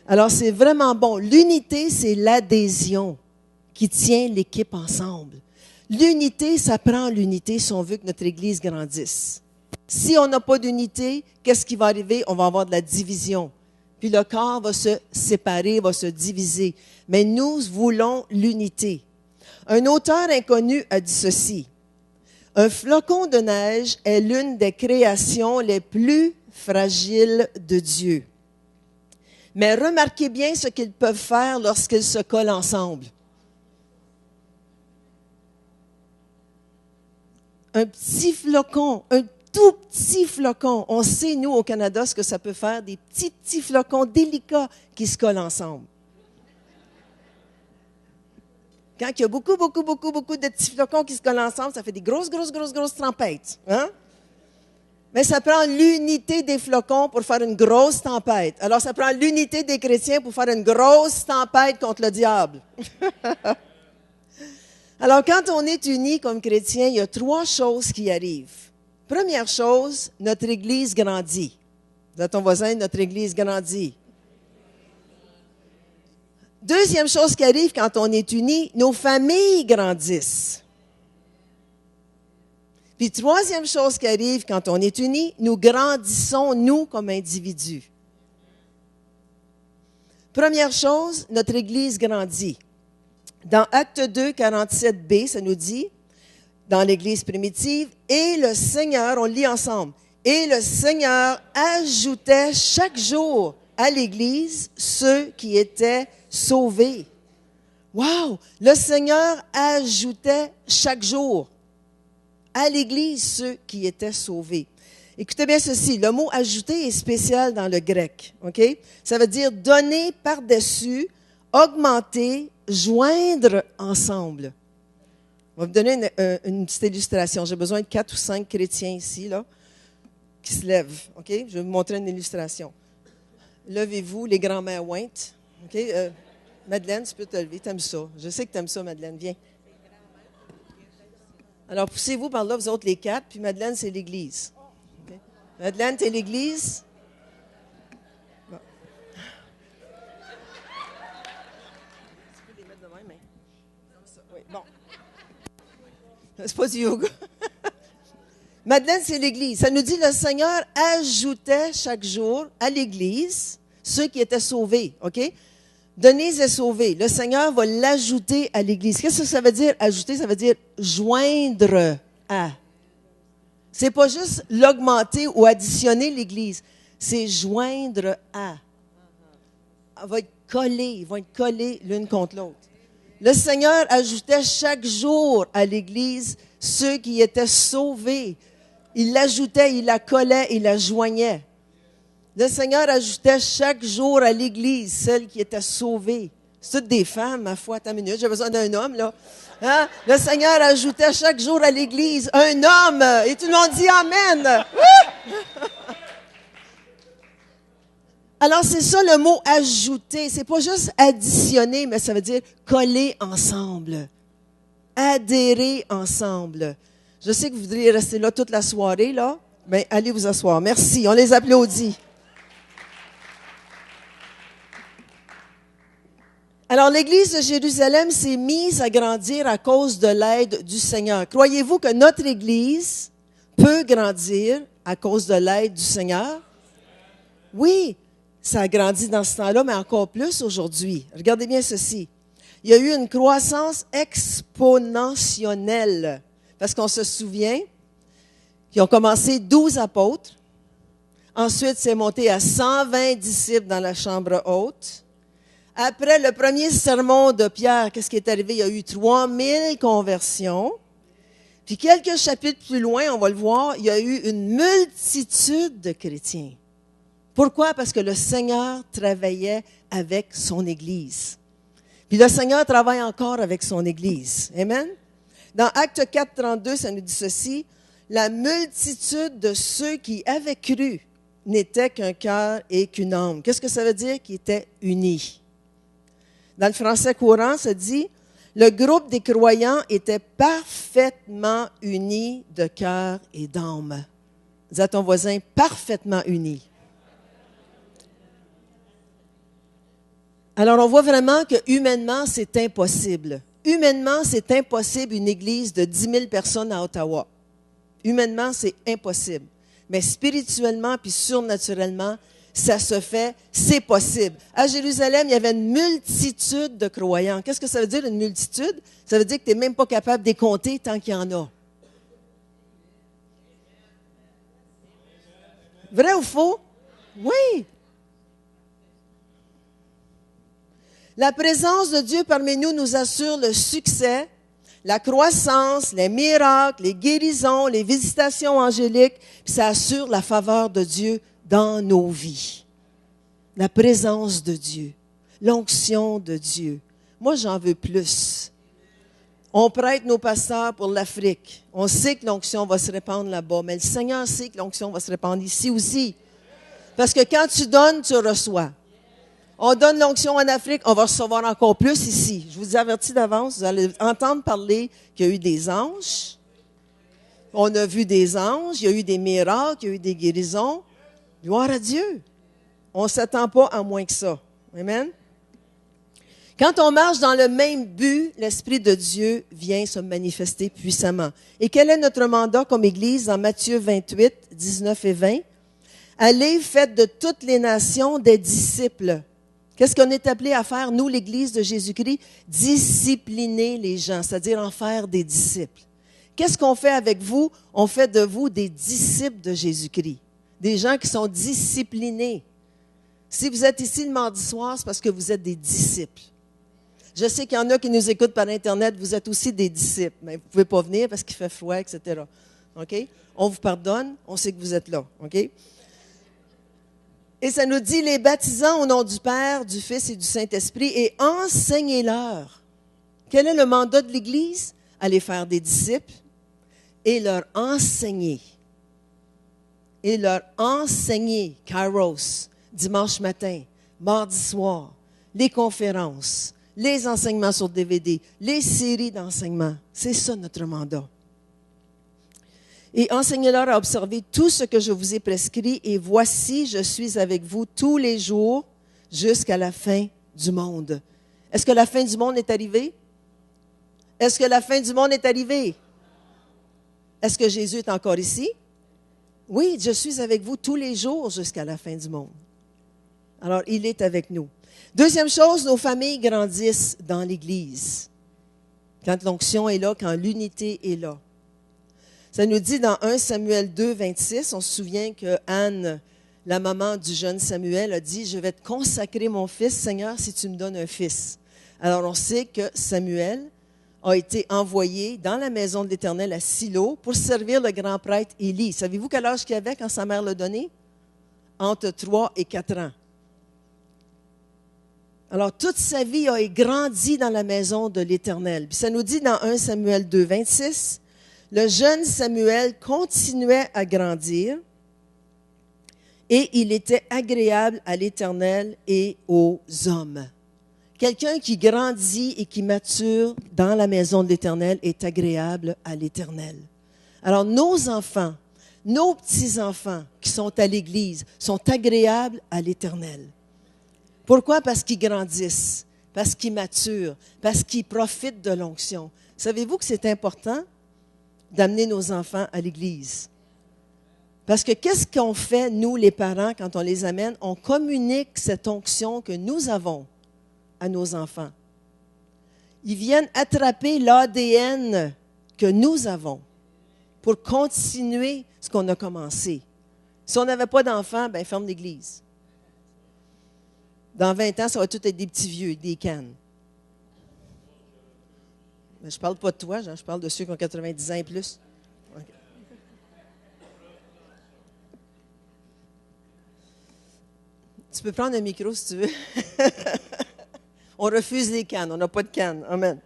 Alors, c'est vraiment bon. L'unité, c'est l'adhésion qui tient l'équipe ensemble. L'unité, ça prend l'unité si on veut que notre Église grandisse. Si on n'a pas d'unité, qu'est-ce qui va arriver? On va avoir de la division. Puis le corps va se séparer, va se diviser. Mais nous voulons l'unité. Un auteur inconnu a dit ceci. Un flocon de neige est l'une des créations les plus fragiles de Dieu. Mais remarquez bien ce qu'ils peuvent faire lorsqu'ils se collent ensemble. Un petit flocon, un tout petit flocon. On sait, nous, au Canada, ce que ça peut faire, des petits flocons délicats qui se collent ensemble. Quand il y a beaucoup de petits flocons qui se collent ensemble, ça fait des grosses tempêtes. Hein? Mais ça prend l'unité des flocons pour faire une grosse tempête. Alors, ça prend l'unité des chrétiens pour faire une grosse tempête contre le diable. Alors, quand on est unis comme chrétiens, il y a 3 choses qui arrivent. Première chose, notre Église grandit. Dis à ton voisin, notre Église grandit. Deuxième chose qui arrive quand on est unis, nos familles grandissent. Puis troisième chose qui arrive quand on est unis, nous grandissons, nous, comme individus. Première chose, notre Église grandit. Dans Acte 2, 47b, ça nous dit, dans l'Église primitive, « Et le Seigneur », on le lit ensemble, « Et le Seigneur ajoutait chaque jour à l'Église ceux qui étaient sauvés. » Wow! Le Seigneur ajoutait chaque jour à l'Église ceux qui étaient sauvés. Écoutez bien ceci, le mot « ajouter » est spécial dans le grec, OK? Ça veut dire donner par-dessus, augmenter, joindre ensemble. On va vous donner une petite illustration. J'ai besoin de 4 ou 5 chrétiens ici, là, qui se lèvent, OK? Je vais vous montrer une illustration. Levez-vous, les grands-mères ointes, OK? Madeleine, tu peux te lever, t'aimes ça. Je sais que t'aimes ça, Madeleine, viens. Alors, poussez-vous par là, vous autres, les 4, puis Madeleine, c'est l'Église. Okay? Madeleine, t'es l'Église? Bon. Tu peux les mettre de même, hein? Comme ça, oui, bon. C'est pas du yoga. Madeleine, c'est l'Église. Ça nous dit, le Seigneur ajoutait chaque jour à l'Église ceux qui étaient sauvés, OK? Denise est sauvée. Le Seigneur va l'ajouter à l'Église. Qu'est-ce que ça veut dire, ajouter? Ça veut dire joindre à. C'est pas juste l'augmenter ou additionner l'Église. C'est joindre à. Elle va être collée, ils vont être collés l'une contre l'autre. Le Seigneur ajoutait chaque jour à l'Église ceux qui étaient sauvés. Il l'ajoutait, il la collait, il la joignait. Le Seigneur ajoutait chaque jour à l'Église celles qui étaient sauvées. C'est toutes des femmes, ma foi. Attends une minute, j'ai besoin d'un homme, là. Hein? Le Seigneur ajoutait chaque jour à l'Église un homme. Et tout le monde dit Amen. Alors, c'est ça le mot ajouter. C'est pas juste additionner, mais ça veut dire coller ensemble. Adhérer ensemble. Je sais que vous voudriez rester là toute la soirée, là. Bien, allez vous asseoir. Merci. On les applaudit. Alors, l'Église de Jérusalem s'est mise à grandir à cause de l'aide du Seigneur. Croyez-vous que notre Église peut grandir à cause de l'aide du Seigneur? Oui, ça a grandi dans ce temps-là, mais encore plus aujourd'hui. Regardez bien ceci. Il y a eu une croissance exponentielle. Parce qu'on se souvient qu'ils ont commencé 12 apôtres. Ensuite, c'est monté à 120 disciples dans la chambre haute. Après le premier sermon de Pierre, qu'est-ce qui est arrivé? Il y a eu 3000 conversions. Puis quelques chapitres plus loin, on va le voir, il y a eu une multitude de chrétiens. Pourquoi? Parce que le Seigneur travaillait avec son Église. Puis le Seigneur travaille encore avec son Église. Amen? Dans Acte 4, 32, ça nous dit ceci. La multitude de ceux qui avaient cru n'était qu'un cœur et qu'une âme. Qu'est-ce que ça veut dire? Qu'ils étaient unis. Dans le français courant, ça dit, le groupe des croyants était parfaitement uni de cœur et d'âme. Dis à ton voisin, parfaitement unis. Alors, on voit vraiment que humainement, c'est impossible. Humainement, c'est impossible une église de 10 000 personnes à Ottawa. Humainement, c'est impossible. Mais spirituellement puis surnaturellement, ça se fait, c'est possible. À Jérusalem, il y avait une multitude de croyants. Qu'est-ce que ça veut dire, une multitude? Ça veut dire que tu n'es même pas capable de les compter tant qu'il y en a. Vrai ou faux? Oui. La présence de Dieu parmi nous nous assure le succès, la croissance, les miracles, les guérisons, les visitations angéliques, puis ça assure la faveur de Dieu dans nos vies. La présence de Dieu, l'onction de Dieu. Moi, j'en veux plus. On prête nos pasteurs pour l'Afrique. On sait que l'onction va se répandre là-bas, mais le Seigneur sait que l'onction va se répandre ici aussi. Parce que quand tu donnes, tu reçois. On donne l'onction en Afrique, on va recevoir encore plus ici. Je vous avertis d'avance, vous allez entendre parler qu'il y a eu des anges. On a vu des anges, il y a eu des miracles, il y a eu des guérisons. Gloire à Dieu. On ne s'attend pas à moins que ça. Amen. Quand on marche dans le même but, l'Esprit de Dieu vient se manifester puissamment. Et quel est notre mandat comme Église dans Matthieu 28, 19 et 20? Allez, faites de toutes les nations des disciples. Qu'est-ce qu'on est appelé à faire, nous, l'Église de Jésus-Christ? Discipliner les gens, c'est-à-dire en faire des disciples. Qu'est-ce qu'on fait avec vous? On fait de vous des disciples de Jésus-Christ. Des gens qui sont disciplinés. Si vous êtes ici le mardi soir, c'est parce que vous êtes des disciples. Je sais qu'il y en a qui nous écoutent par Internet, vous êtes aussi des disciples, mais vous ne pouvez pas venir parce qu'il fait froid, etc. OK? On vous pardonne, on sait que vous êtes là. OK? Et ça nous dit, les baptisants au nom du Père, du Fils et du Saint-Esprit, et enseignez-leur. Quel est le mandat de l'Église? Aller faire des disciples et leur enseigner. Et leur enseigner, Kairos, dimanche matin, mardi soir, les conférences, les enseignements sur DVD, les séries d'enseignements. C'est ça notre mandat. Et enseignez-leur à observer tout ce que je vous ai prescrit, et voici, je suis avec vous tous les jours jusqu'à la fin du monde. Est-ce que la fin du monde est arrivée? Est-ce que la fin du monde est arrivée? Est-ce que Jésus est encore ici? Oui, je suis avec vous tous les jours jusqu'à la fin du monde. Alors, il est avec nous. Deuxième chose, nos familles grandissent dans l'Église. Quand l'onction est là, quand l'unité est là. Ça nous dit dans 1 Samuel 2, 26, on se souvient que Anne, la maman du jeune Samuel, a dit « Je vais te consacrer mon fils, Seigneur, si tu me donnes un fils. » Alors, on sait que Samuel a été envoyé dans la maison de l'Éternel à Silo pour servir le grand prêtre Élie. Savez-vous quel âge qu'il avait quand sa mère l'a donné? Entre 3 et 4 ans. Alors, toute sa vie, il a grandi dans la maison de l'Éternel. Puis ça nous dit dans 1 Samuel 2, 26, le jeune Samuel continuait à grandir et il était agréable à l'Éternel et aux hommes. Quelqu'un qui grandit et qui mature dans la maison de l'Éternel est agréable à l'Éternel. Alors, nos enfants, nos petits-enfants qui sont à l'Église sont agréables à l'Éternel. Pourquoi? Parce qu'ils grandissent, parce qu'ils maturent, parce qu'ils profitent de l'onction. Savez-vous que c'est important d'amener nos enfants à l'Église? Parce que qu'est-ce qu'on fait, nous, les parents, quand on les amène? On communique cette onction que nous avons à nos enfants. Ils viennent attraper l'ADN que nous avons pour continuer ce qu'on a commencé. Si on n'avait pas d'enfants, ben ferme l'Église. Dans 20 ans, ça va tout être des petits vieux, des cannes. Mais je ne parle pas de toi, Jean, je parle de ceux qui ont 90 ans et plus. Okay. Tu peux prendre un micro si tu veux. On refuse les cannes, on n'a pas de cannes. Amen.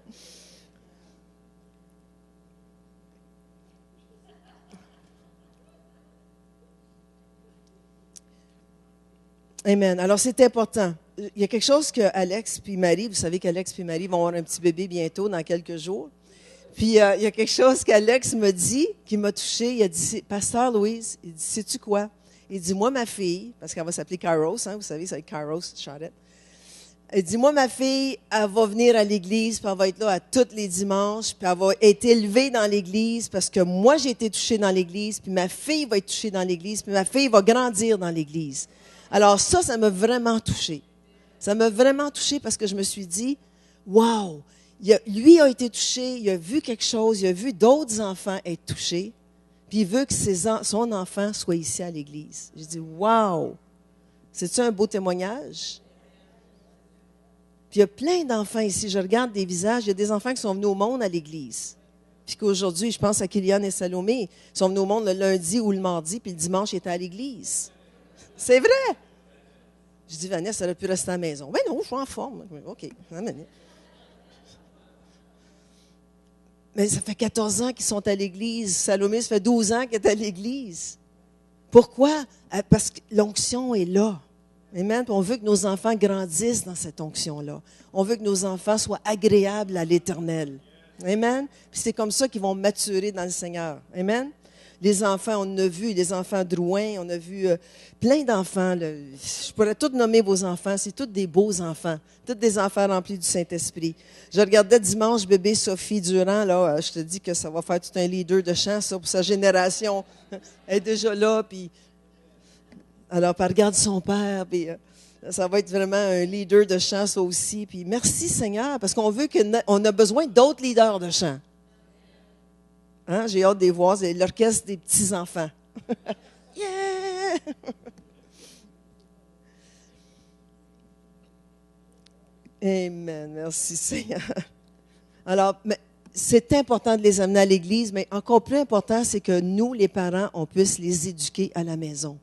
Amen. Alors, c'est important. Il y a quelque chose que Alex puis Marie, vous savez qu'Alex puis Marie vont avoir un petit bébé bientôt, dans quelques jours. Puis, il y a quelque chose qu'Alex me dit, qui m'a touchée. Il a dit, Pasteur Louise, il dit, sais-tu quoi? Il dit, moi, ma fille, parce qu'elle va s'appeler Kairos, hein, vous savez, ça va être Kairos, Charlotte. Il dit, moi, ma fille, elle va venir à l'église, puis elle va être là à tous les dimanches, puis elle va être élevée dans l'église, parce que moi, j'ai été touchée dans l'église, puis ma fille va être touchée dans l'église, puis ma fille va grandir dans l'église. Alors ça m'a vraiment touchée. Ça m'a vraiment touchée parce que je me suis dit, wow, lui a été touché, il a vu quelque chose, il a vu d'autres enfants être touchés, puis il veut que son enfant soit ici à l'église. J'ai dit, wow, c'est-tu un beau témoignage? Puis il y a plein d'enfants ici. Je regarde des visages. Il y a des enfants qui sont venus au monde à l'église. Puis qu'aujourd'hui, je pense à Kylian et Salomé, ils sont venus au monde le lundi ou le mardi, puis le dimanche, ils étaient à l'église. C'est vrai! Je dis, Vanessa, elle a pu rester à la maison. Ben non, je suis en forme. OK. Mais ça fait 14 ans qu'ils sont à l'église. Salomé, ça fait 12 ans qu'elle est à l'église. Pourquoi? Parce que l'onction est là. Amen. Puis on veut que nos enfants grandissent dans cette onction-là. On veut que nos enfants soient agréables à l'Éternel. Amen. Puis c'est comme ça qu'ils vont maturer dans le Seigneur. Amen. Les enfants, on a vu, les enfants Drouin, on a vu plein d'enfants. Là. Je pourrais tous nommer vos enfants. C'est tous des beaux enfants. Tous des enfants remplis du Saint-Esprit. Je regardais dimanche bébé Sophie Durand. Là, je te dis que ça va faire tout un leader de chant, ça, pour sa génération. Elle est déjà là, puis... Alors, elle regarde son père, puis ça va être vraiment un leader de chant, ça aussi. Puis merci Seigneur, parce qu'on veut qu'on a besoin d'autres leaders de chant. Hein? J'ai hâte de les voir, c'est l'orchestre des petits-enfants. Yeah! Amen, merci Seigneur. Alors, c'est important de les amener à l'église, mais encore plus important, c'est que nous, les parents, on puisse les éduquer à la maison.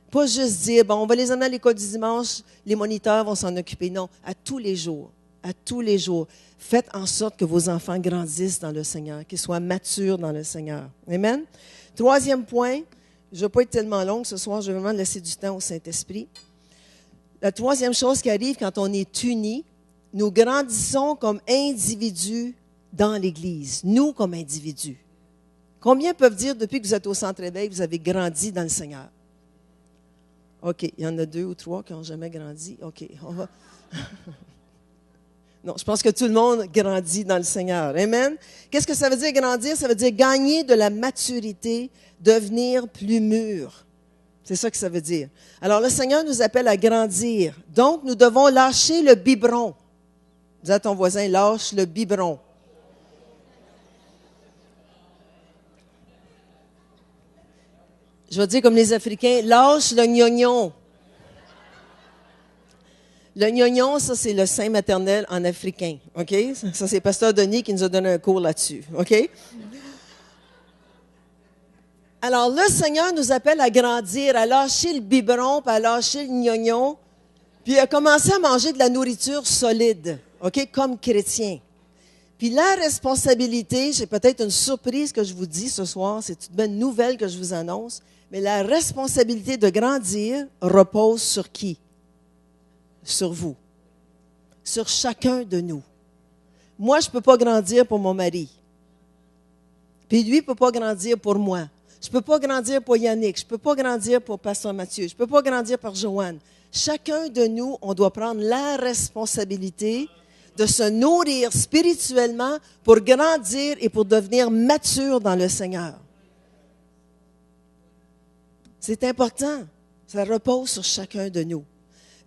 Pas juste dire, bon, on va les amener à l'école du dimanche, les moniteurs vont s'en occuper. Non, à tous les jours. À tous les jours. Faites en sorte que vos enfants grandissent dans le Seigneur, qu'ils soient matures dans le Seigneur. Amen. Troisième point, je ne vais pas être tellement longue ce soir, je vais vraiment laisser du temps au Saint-Esprit. La troisième chose qui arrive quand on est unis, nous grandissons comme individus dans l'Église. Nous, comme individus. Combien peuvent dire, depuis que vous êtes au Centre Éveil, vous avez grandi dans le Seigneur? OK, il y en a 2 ou 3 qui n'ont jamais grandi. OK, on va... Non, je pense que tout le monde grandit dans le Seigneur. Amen. Qu'est-ce que ça veut dire grandir? Ça veut dire gagner de la maturité, devenir plus mûr. C'est ça que ça veut dire. Alors, le Seigneur nous appelle à grandir. Donc, nous devons lâcher le biberon. Dis à ton voisin, lâche le biberon. Je vais dire comme les Africains, lâche le gnognon. Le gnognon, ça, c'est le sein maternel en africain, OK? Ça, c'est Pasteur Denis qui nous a donné un cours là-dessus, OK? Alors, le Seigneur nous appelle à grandir, à lâcher le biberon, puis à lâcher le gnognon, puis à commencer à manger de la nourriture solide, OK? Comme chrétien. Puis la responsabilité, c'est peut-être une surprise que je vous dis ce soir, c'est une bonne nouvelle que je vous annonce, mais la responsabilité de grandir repose sur qui? Sur vous. Sur chacun de nous. Moi, je ne peux pas grandir pour mon mari. Puis lui ne peut pas grandir pour moi. Je ne peux pas grandir pour Yannick. Je ne peux pas grandir pour Pasteur Mathieu. Je ne peux pas grandir pour Joanne. Chacun de nous, on doit prendre la responsabilité de se nourrir spirituellement pour grandir et pour devenir mature dans le Seigneur. C'est important. Ça repose sur chacun de nous.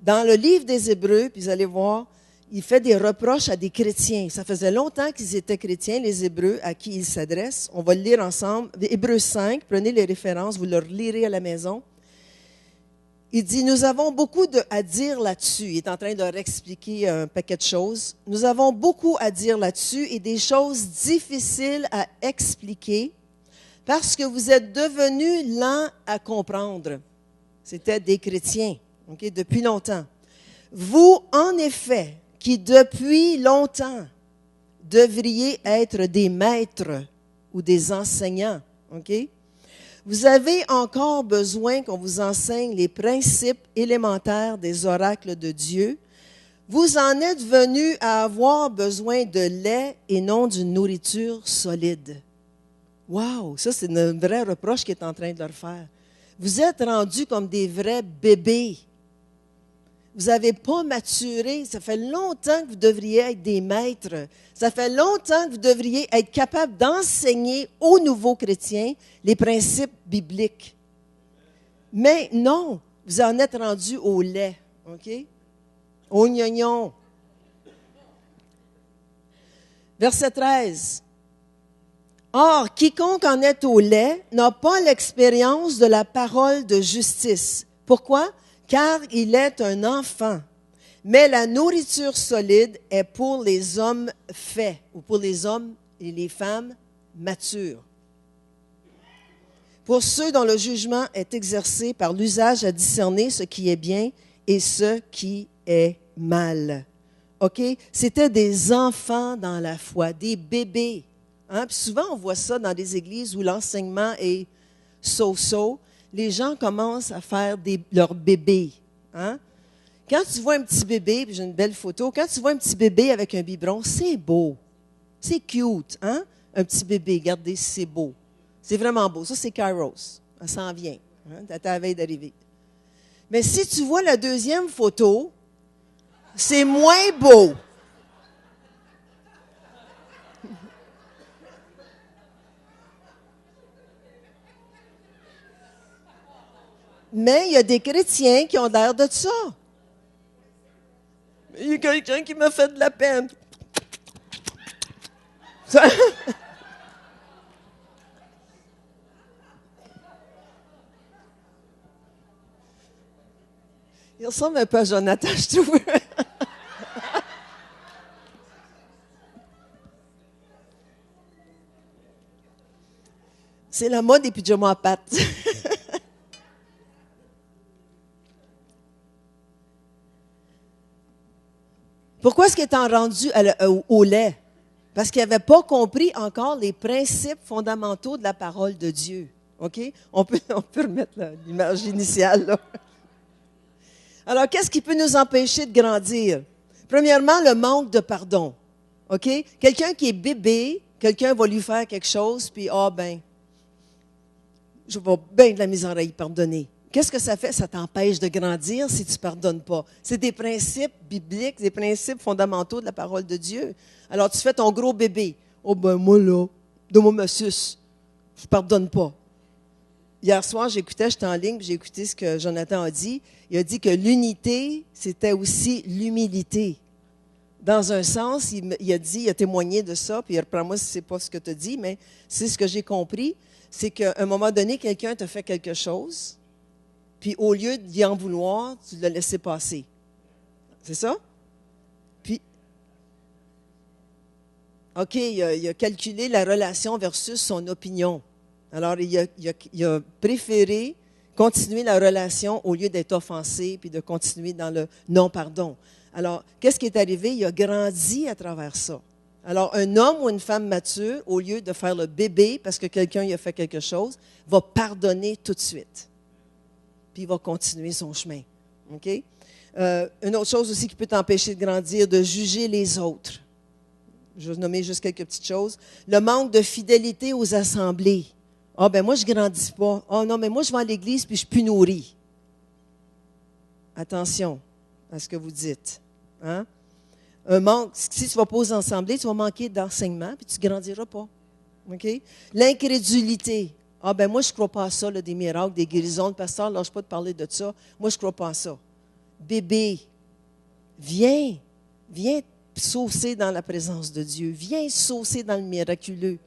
Dans le livre des Hébreux, puis vous allez voir, il fait des reproches à des chrétiens. Ça faisait longtemps qu'ils étaient chrétiens, les Hébreux, à qui il s'adresse. On va le lire ensemble. Hébreux 5, prenez les références, vous le relirez à la maison. Il dit, nous avons beaucoup à dire là-dessus. Il est en train de leur expliquer un paquet de choses. Nous avons beaucoup à dire là-dessus et des choses difficiles à expliquer parce que vous êtes devenus lents à comprendre. C'était des chrétiens, okay, depuis longtemps. Vous, en effet, qui depuis longtemps devriez être des maîtres ou des enseignants, OK? Vous avez encore besoin qu'on vous enseigne les principes élémentaires des oracles de Dieu. Vous en êtes venus à avoir besoin de lait et non d'une nourriture solide. Wow! Ça, c'est un vrai reproche qu'il est en train de leur faire. Vous êtes rendus comme des vrais bébés. Vous n'avez pas maturé. Ça fait longtemps que vous devriez être des maîtres. Ça fait longtemps que vous devriez être capable d'enseigner aux nouveaux chrétiens les principes bibliques. Mais non, vous en êtes rendus au lait, OK? Au gnognon. Verset 13. Or, quiconque en est au lait n'a pas l'expérience de la parole de justice. Pourquoi? Car il est un enfant. Mais la nourriture solide est pour les hommes faits, ou pour les hommes et les femmes matures. Pour ceux dont le jugement est exercé par l'usage à discerner ce qui est bien et ce qui est mal. OK? C'était des enfants dans la foi, des bébés. Hein? Puis souvent, on voit ça dans des églises où l'enseignement est so-so. Les gens commencent à faire leurs bébés. Hein? Quand tu vois un petit bébé, puis j'ai une belle photo, quand tu vois un petit bébé avec un biberon, c'est beau. C'est cute. Hein? Un petit bébé, regardez, c'est beau. C'est vraiment beau. Ça, c'est Kairos. Elle s'en vient. Hein? T'as à la veille d'arriver. Mais si tu vois la deuxième photo, c'est moins beau. Mais il y a des chrétiens qui ont l'air de ça. Il y a quelqu'un qui me fait de la peine. Ça... Il ressemble un peu à Jonathan, je trouve. C'est la mode des pyjamas à pattes. Pourquoi est-ce qu'il est rendu au lait? Parce qu'il n'avait pas compris encore les principes fondamentaux de la parole de Dieu. OK? On peut remettre l'image initiale, là. Alors, qu'est-ce qui peut nous empêcher de grandir? Premièrement, le manque de pardon. OK? Quelqu'un qui est bébé, quelqu'un va lui faire quelque chose, puis, je vais bien de la misère à y pardonner. Qu'est-ce que ça fait? Ça t'empêche de grandir si tu ne pardonnes pas. C'est des principes bibliques, des principes fondamentaux de la parole de Dieu. Alors, tu fais ton gros bébé. Moi là, donne-moi ma suce. Je ne pardonne pas. Hier soir, j'étais en ligne, puis j'ai écouté ce que Jonathan a dit. Il a dit que l'unité, c'était aussi l'humilité. Dans un sens, il a témoigné de ça, puis reprends-moi si ce n'est pas ce que tu as dit, mais c'est ce que j'ai compris, c'est qu'à un moment donné, quelqu'un t'a fait quelque chose, puis au lieu d'y en vouloir, tu l'as laissé passer. C'est ça? Puis, OK, il a calculé la relation versus son opinion. Alors, il a préféré continuer la relation au lieu d'être offensé puis de continuer dans le non-pardon. Alors, qu'est-ce qui est arrivé? Il a grandi à travers ça. Alors, un homme ou une femme mature, au lieu de faire le bébé parce que quelqu'un y a fait quelque chose, va pardonner tout de suite. Puis il va continuer son chemin. OK? Une autre chose aussi qui peut t'empêcher de grandir, de juger les autres. Je vais nommer juste quelques petites choses. Le manque de fidélité aux assemblées. Moi, je ne grandis pas. Non, mais moi, je vais à l'église puis je suis plus nourri. Attention à ce que vous dites. Hein? Un manque, si tu ne vas pas aux assemblées, tu vas manquer d'enseignement puis tu ne grandiras pas. OK? L'incrédulité. Moi, je ne crois pas à ça, là, des miracles, des guérisons. Le pasteur ne lâche pas de parler de ça. Moi, je ne crois pas à ça. Bébé, viens saucer dans la présence de Dieu. Viens saucer dans le miraculeux.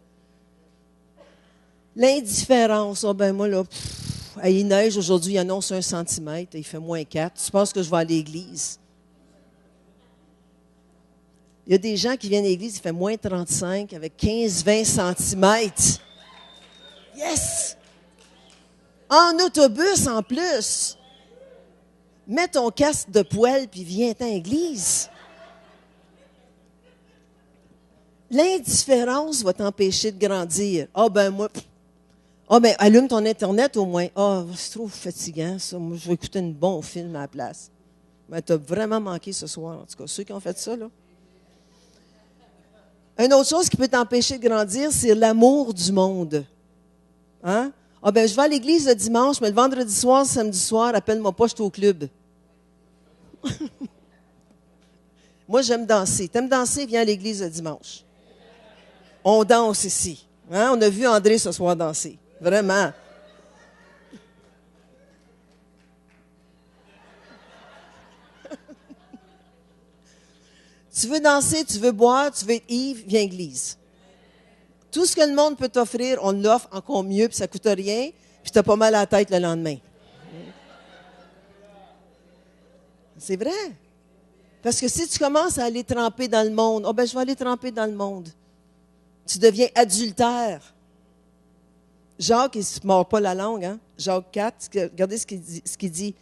L'indifférence. Moi, là, il neige aujourd'hui, il annonce 1 centimètre, il fait moins 4. Tu penses que je vais à l'église? Il y a des gens qui viennent à l'église, il fait moins 35 avec 15-20 centimètres. Yes! En autobus en plus. Mets ton casque de poêle puis viens à l'église. L'indifférence va t'empêcher de grandir. Allume ton Internet au moins. C'est trop fatigant, ça. Moi, je vais écouter un bon film à la place. Mais tu as vraiment manqué ce soir, en tout cas, ceux qui ont fait ça, là. Une autre chose qui peut t'empêcher de grandir, c'est l'amour du monde. Hein? Je vais à l'église le dimanche, mais le vendredi soir, samedi soir, appelle-moi pas, je suis au club. Moi, j'aime danser. T'aimes danser? Viens à l'église le dimanche. On danse ici. Hein? On a vu André ce soir danser. Vraiment. Tu veux danser, tu veux boire, tu veux être ivre, viens à l'église. Tout ce que le monde peut t'offrir, on l'offre encore mieux, puis ça ne coûte rien, puis tu as pas mal à la tête le lendemain. C'est vrai. Parce que si tu commences à aller tremper dans le monde, oh ben je vais aller tremper dans le monde. Tu deviens adultère. Jacques, il ne se mord pas la langue, hein? Jacques 4, regardez ce qu'il dit.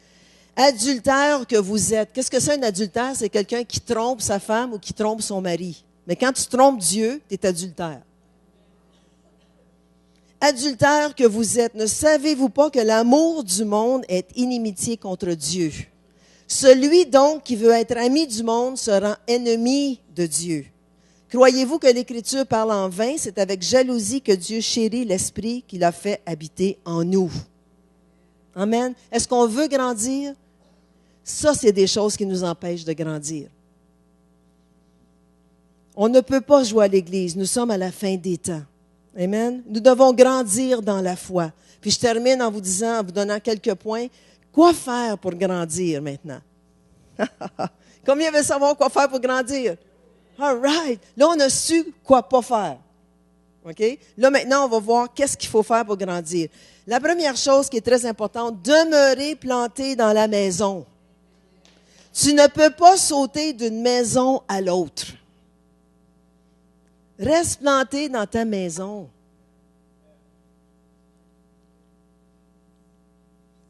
Adultère que vous êtes. Qu'est-ce que c'est un adultère? C'est quelqu'un qui trompe sa femme ou qui trompe son mari. Mais quand tu trompes Dieu, tu es adultère. Adultère que vous êtes, ne savez-vous pas que l'amour du monde est inimitié contre Dieu? Celui donc qui veut être ami du monde se rend ennemi de Dieu. Croyez-vous que l'Écriture parle en vain? C'est avec jalousie que Dieu chérit l'Esprit qu'il a fait habiter en nous. Amen. Est-ce qu'on veut grandir? Ça, c'est des choses qui nous empêchent de grandir. On ne peut pas jouer à l'Église. Nous sommes à la fin des temps. Amen. Nous devons grandir dans la foi. Puis je termine en vous disant, en vous donnant quelques points. Quoi faire pour grandir maintenant? Combien veut savoir quoi faire pour grandir? All right. Là, on a su quoi pas faire. OK? Là, maintenant, on va voir qu'est-ce qu'il faut faire pour grandir. La première chose qui est très importante, demeurer planté dans la maison. Tu ne peux pas sauter d'une maison à l'autre. Reste planté dans ta maison.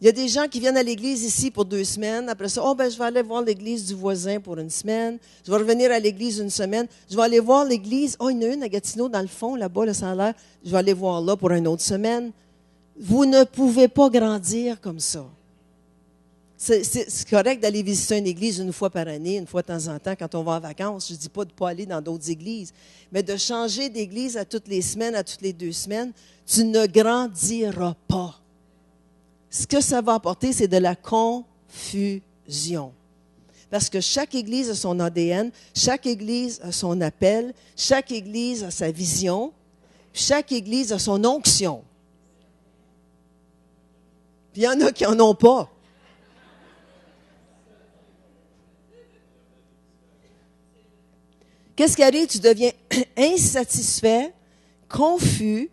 Il y a des gens qui viennent à l'église ici pour 2 semaines. Après ça, je vais aller voir l'église du voisin pour 1 semaine. Je vais revenir à l'église 1 semaine. Je vais aller voir l'église. Il y en a une à Gatineau, dans le fond, là-bas, là, ça a l'air. Je vais aller voir là pour 1 autre semaine. Vous ne pouvez pas grandir comme ça. C'est correct d'aller visiter une église 1 fois par année, 1 fois de temps en temps, quand on va en vacances. Je ne dis pas de ne pas aller dans d'autres églises. Mais de changer d'église à toutes les semaines, à toutes les 2 semaines, tu ne grandiras pas. Ce que ça va apporter, c'est de la confusion. Parce que chaque église a son ADN, chaque église a son appel, chaque église a sa vision, chaque église a son onction. Puis il y en a qui n'en ont pas. Qu'est-ce qui arrive? Tu deviens insatisfait, confus,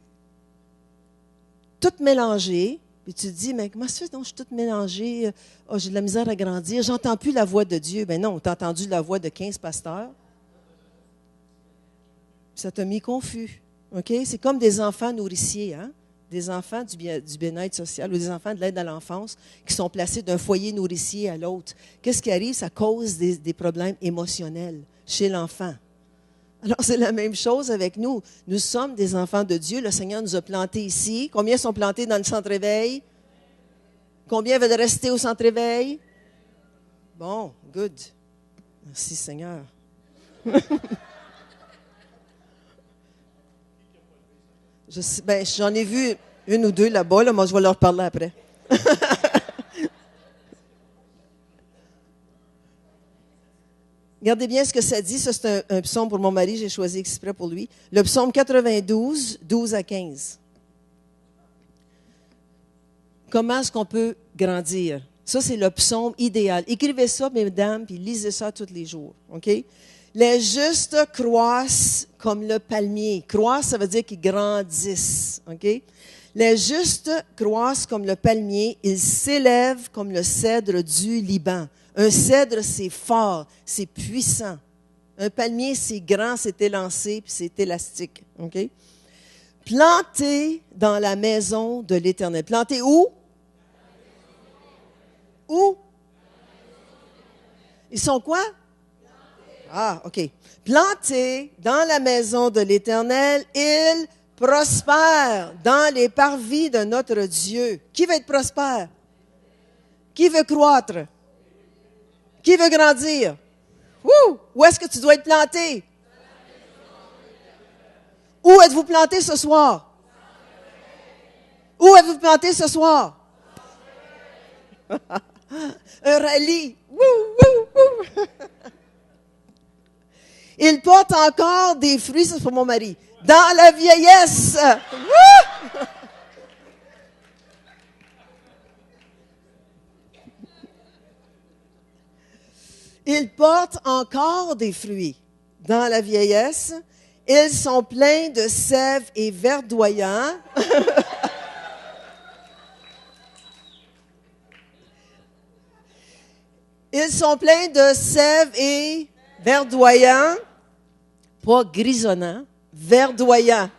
tout mélangé. Puis tu te dis, mais comment ça fait donc je suis toute mélangée? J'ai de la misère à grandir. J'entends plus la voix de Dieu. Ben non, tu as entendu la voix de 15 pasteurs. Puis ça t'a mis confus. OK? C'est comme des enfants nourriciers, hein? Des enfants du bien-être social ou des enfants de l'aide à l'enfance qui sont placés d'un foyer nourricier à l'autre. Qu'est-ce qui arrive? Ça cause des problèmes émotionnels chez l'enfant. Alors, c'est la même chose avec nous. Nous sommes des enfants de Dieu. Le Seigneur nous a plantés ici. Combien sont plantés dans le centre-éveil? Combien veulent rester au centre-éveil? Bon, good. Merci, Seigneur. J'en ai vu 1 ou 2 là-bas. Là. Moi, je vais leur parler après. Regardez bien ce que ça dit. Ça, c'est un psaume pour mon mari. J'ai choisi exprès pour lui. Le psaume 92, 12 à 15. Comment est-ce qu'on peut grandir? Ça, c'est le psaume idéal. Écrivez ça, mesdames, puis lisez ça tous les jours. OK? Les justes croissent comme le palmier. Croissent, ça veut dire qu'ils grandissent. OK? Les justes croissent comme le palmier. Ils s'élèvent comme le cèdre du Liban. Un cèdre, c'est fort, c'est puissant. Un palmier, c'est grand, c'est élancé, puis c'est élastique. OK? Planté dans la maison de l'Éternel. Planté où? Où? Ils sont quoi? Ah, OK. Plantés dans la maison de l'Éternel, ils prospèrent dans les parvis de notre Dieu. Qui veut être prospère? Qui veut croître? Qui veut grandir? Où est-ce que tu dois être planté? Où êtes-vous planté ce soir? Où êtes-vous planté ce soir? Un rallye. Il porte encore des fruits, c'est pour mon mari, dans la vieillesse. Ils portent encore des fruits dans la vieillesse. Ils sont pleins de sève et verdoyants. Ils Ils sont pleins de sève et verdoyants, pas grisonnants, verdoyants.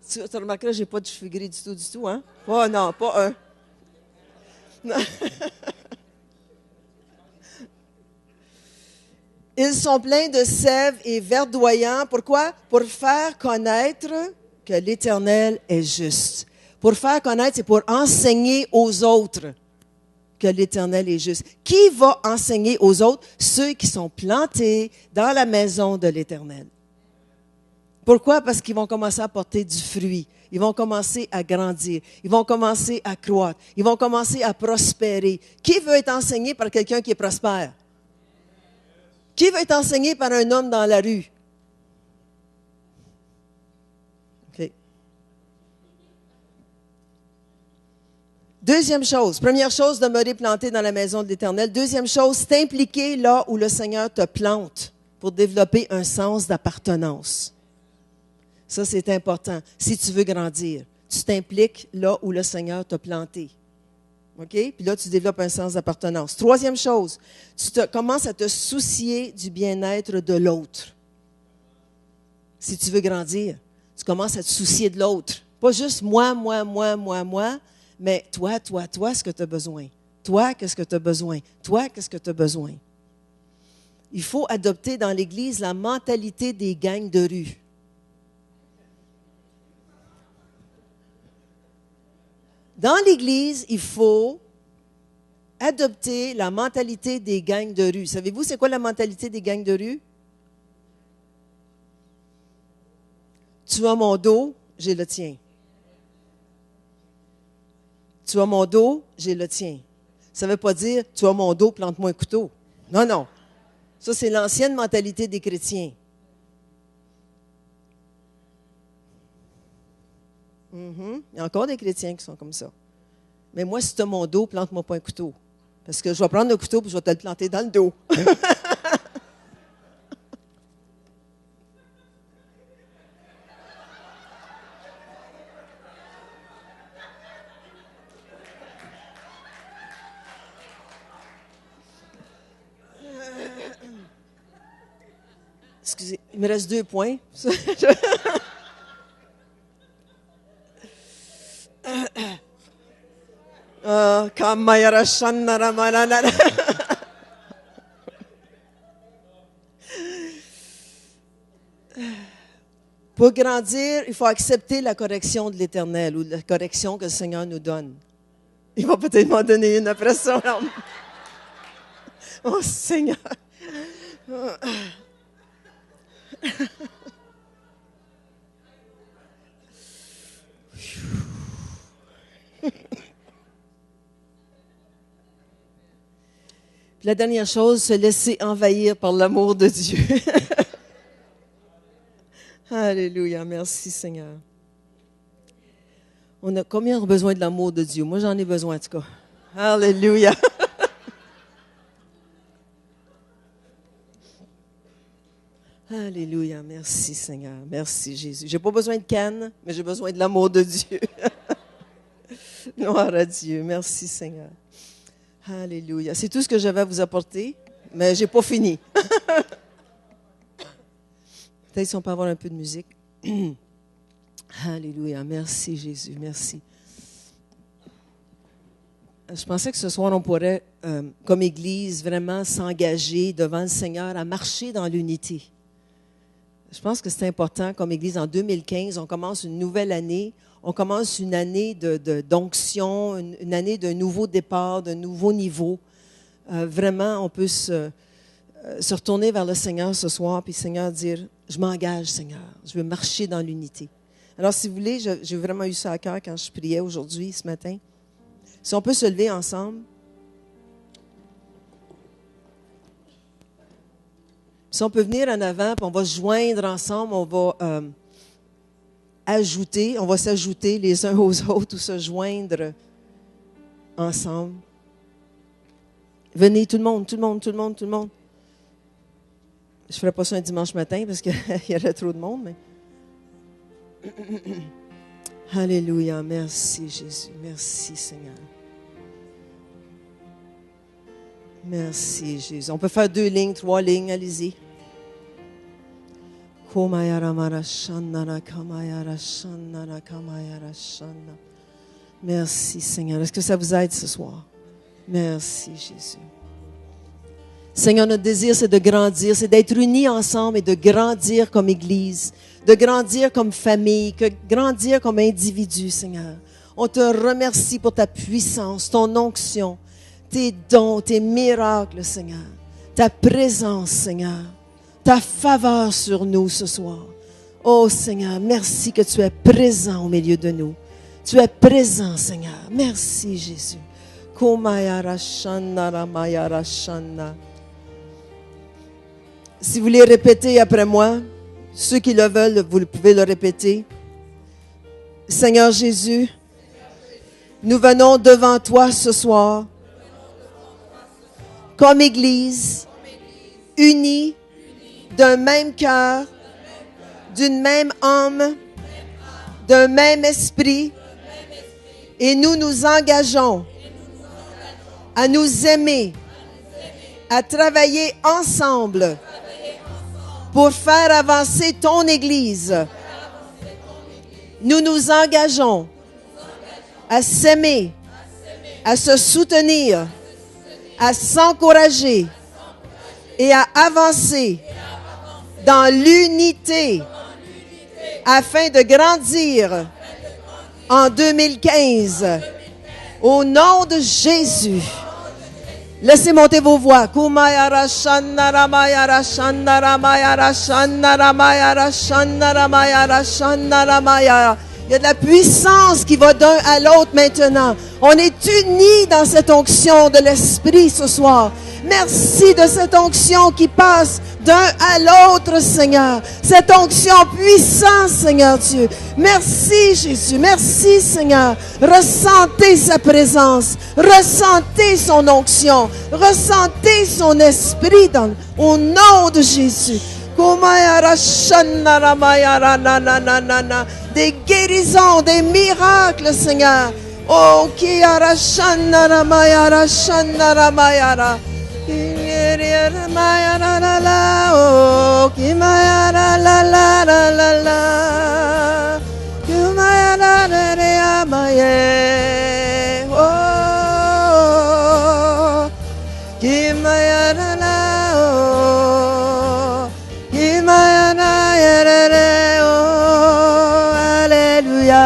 Tu remarqueras, j'ai pas de cheveux gris du tout, hein? Oh non, pas un. Non. Ils sont pleins de sève et verdoyants. Pourquoi? Pour faire connaître que l'Éternel est juste. Pour faire connaître, c'est pour enseigner aux autres que l'Éternel est juste. Qui va enseigner aux autres? Ceux qui sont plantés dans la maison de l'Éternel. Pourquoi? Parce qu'ils vont commencer à porter du fruit. Ils vont commencer à grandir. Ils vont commencer à croître. Ils vont commencer à prospérer. Qui veut être enseigné par quelqu'un qui est prospère? Qui veut être enseigné par un homme dans la rue? OK. Deuxième chose. Première chose, demeurer planté dans la maison de l'Éternel. Deuxième chose, t'impliquer là où le Seigneur te plante pour développer un sens d'appartenance. Ça, c'est important. Si tu veux grandir, tu t'impliques là où le Seigneur t'a planté. OK? Puis là, tu développes un sens d'appartenance. Troisième chose, commences à te soucier du bien-être de l'autre. Si tu veux grandir, tu commences à te soucier de l'autre. Pas juste moi, mais toi, ce que tu as besoin. Toi, qu'est-ce que tu as besoin? Toi, qu'est-ce que tu as besoin? Il faut adopter dans l'Église la mentalité des gangs de rue. Dans l'Église, il faut adopter la mentalité des gangs de rue. Savez-vous c'est quoi la mentalité des gangs de rue? Tu as mon dos, j'ai le tien. Tu as mon dos, j'ai le tien. Ça ne veut pas dire, tu as mon dos, plante-moi un couteau. Non, non. Ça, c'est l'ancienne mentalité des chrétiens. Il y a encore des chrétiens qui sont comme ça. Mais moi, si tu as mon dos, plante-moi pas un couteau. Parce que je vais prendre le couteau et je vais te le planter dans le dos. Excusez, il me reste 2 points. Pour grandir, il faut accepter la correction de l'Éternel ou la correction que le Seigneur nous donne. Il va peut-être m'en donner une après ça. Oh Seigneur! Puis la dernière chose, se laisser envahir par l'amour de Dieu. Alléluia, merci Seigneur. Combien on a besoin de l'amour de Dieu? Moi, j'en ai besoin en tout cas. Alléluia. Alléluia, merci Seigneur, merci Jésus. J'ai pas besoin de canne, mais j'ai besoin de l'amour de Dieu. Gloire à Dieu, merci Seigneur. Alléluia. C'est tout ce que j'avais à vous apporter, mais j'ai pas fini. Peut-être si on peut avoir un peu de musique. Alléluia, merci Jésus, merci. Je pensais que ce soir, on pourrait, comme Église, vraiment s'engager devant le Seigneur à marcher dans l'unité. Je pense que c'est important, comme Église, en 2015, on commence une nouvelle année. On commence une année d'onction, une année d'un nouveau départ, d'un nouveau niveau. Vraiment, on peut se retourner vers le Seigneur ce soir, puis Seigneur dire, je m'engage, Seigneur, je veux marcher dans l'unité. Alors, si vous voulez, j'ai vraiment eu ça à cœur quand je priais aujourd'hui, ce matin. Si on peut se lever ensemble. Si on peut venir en avant, puis on va se joindre ensemble, on va on va s'ajouter les uns aux autres ou se joindre ensemble. Venez, tout le monde. Je ne ferai pas ça un dimanche matin parce qu'il y aurait trop de monde, mais... Alléluia, merci Jésus, merci Seigneur. Merci, Jésus. On peut faire 2 lignes, 3 lignes, allez-y. Merci, Seigneur. Est-ce que ça vous aide ce soir? Merci, Jésus. Seigneur, notre désir, c'est de grandir, c'est d'être unis ensemble et de grandir comme Église, de grandir comme famille, de grandir comme individu, Seigneur. On te remercie pour ta puissance, ton onction, tes dons, tes miracles, Seigneur, ta présence, Seigneur, ta faveur sur nous ce soir. Oh, Seigneur, merci que tu es présent au milieu de nous. Tu es présent, Seigneur. Merci, Jésus. Si vous voulez répéter après moi, ceux qui le veulent, vous pouvez le répéter. Seigneur Jésus, nous venons devant toi ce soir, comme Église, unis d'un même cœur, d'une même âme, d'un même esprit, et nous nous engageons à nous aimer, à travailler ensemble pour faire avancer ton Église. Nous nous engageons à s'aimer, à se soutenir, à s'encourager et à avancer dans l'unité afin de grandir en 2015. Au nom de Jésus. Laissez monter vos voix. Il y a de la puissance qui va d'un à l'autre maintenant. On est unis dans cette onction de l'Esprit ce soir. Merci de cette onction qui passe d'un à l'autre, Seigneur. Cette onction puissante, Seigneur Dieu. Merci, Jésus. Merci, Seigneur. Ressentez sa présence. Ressentez son onction. Ressentez son esprit au nom de Jésus. Des guérisons, des miracles, Seigneur. Oh, qui oh, qui maya la la la la la la, qui maya la la la maya, oh, qui maya la la oh, qui maya la la oh, alléluia,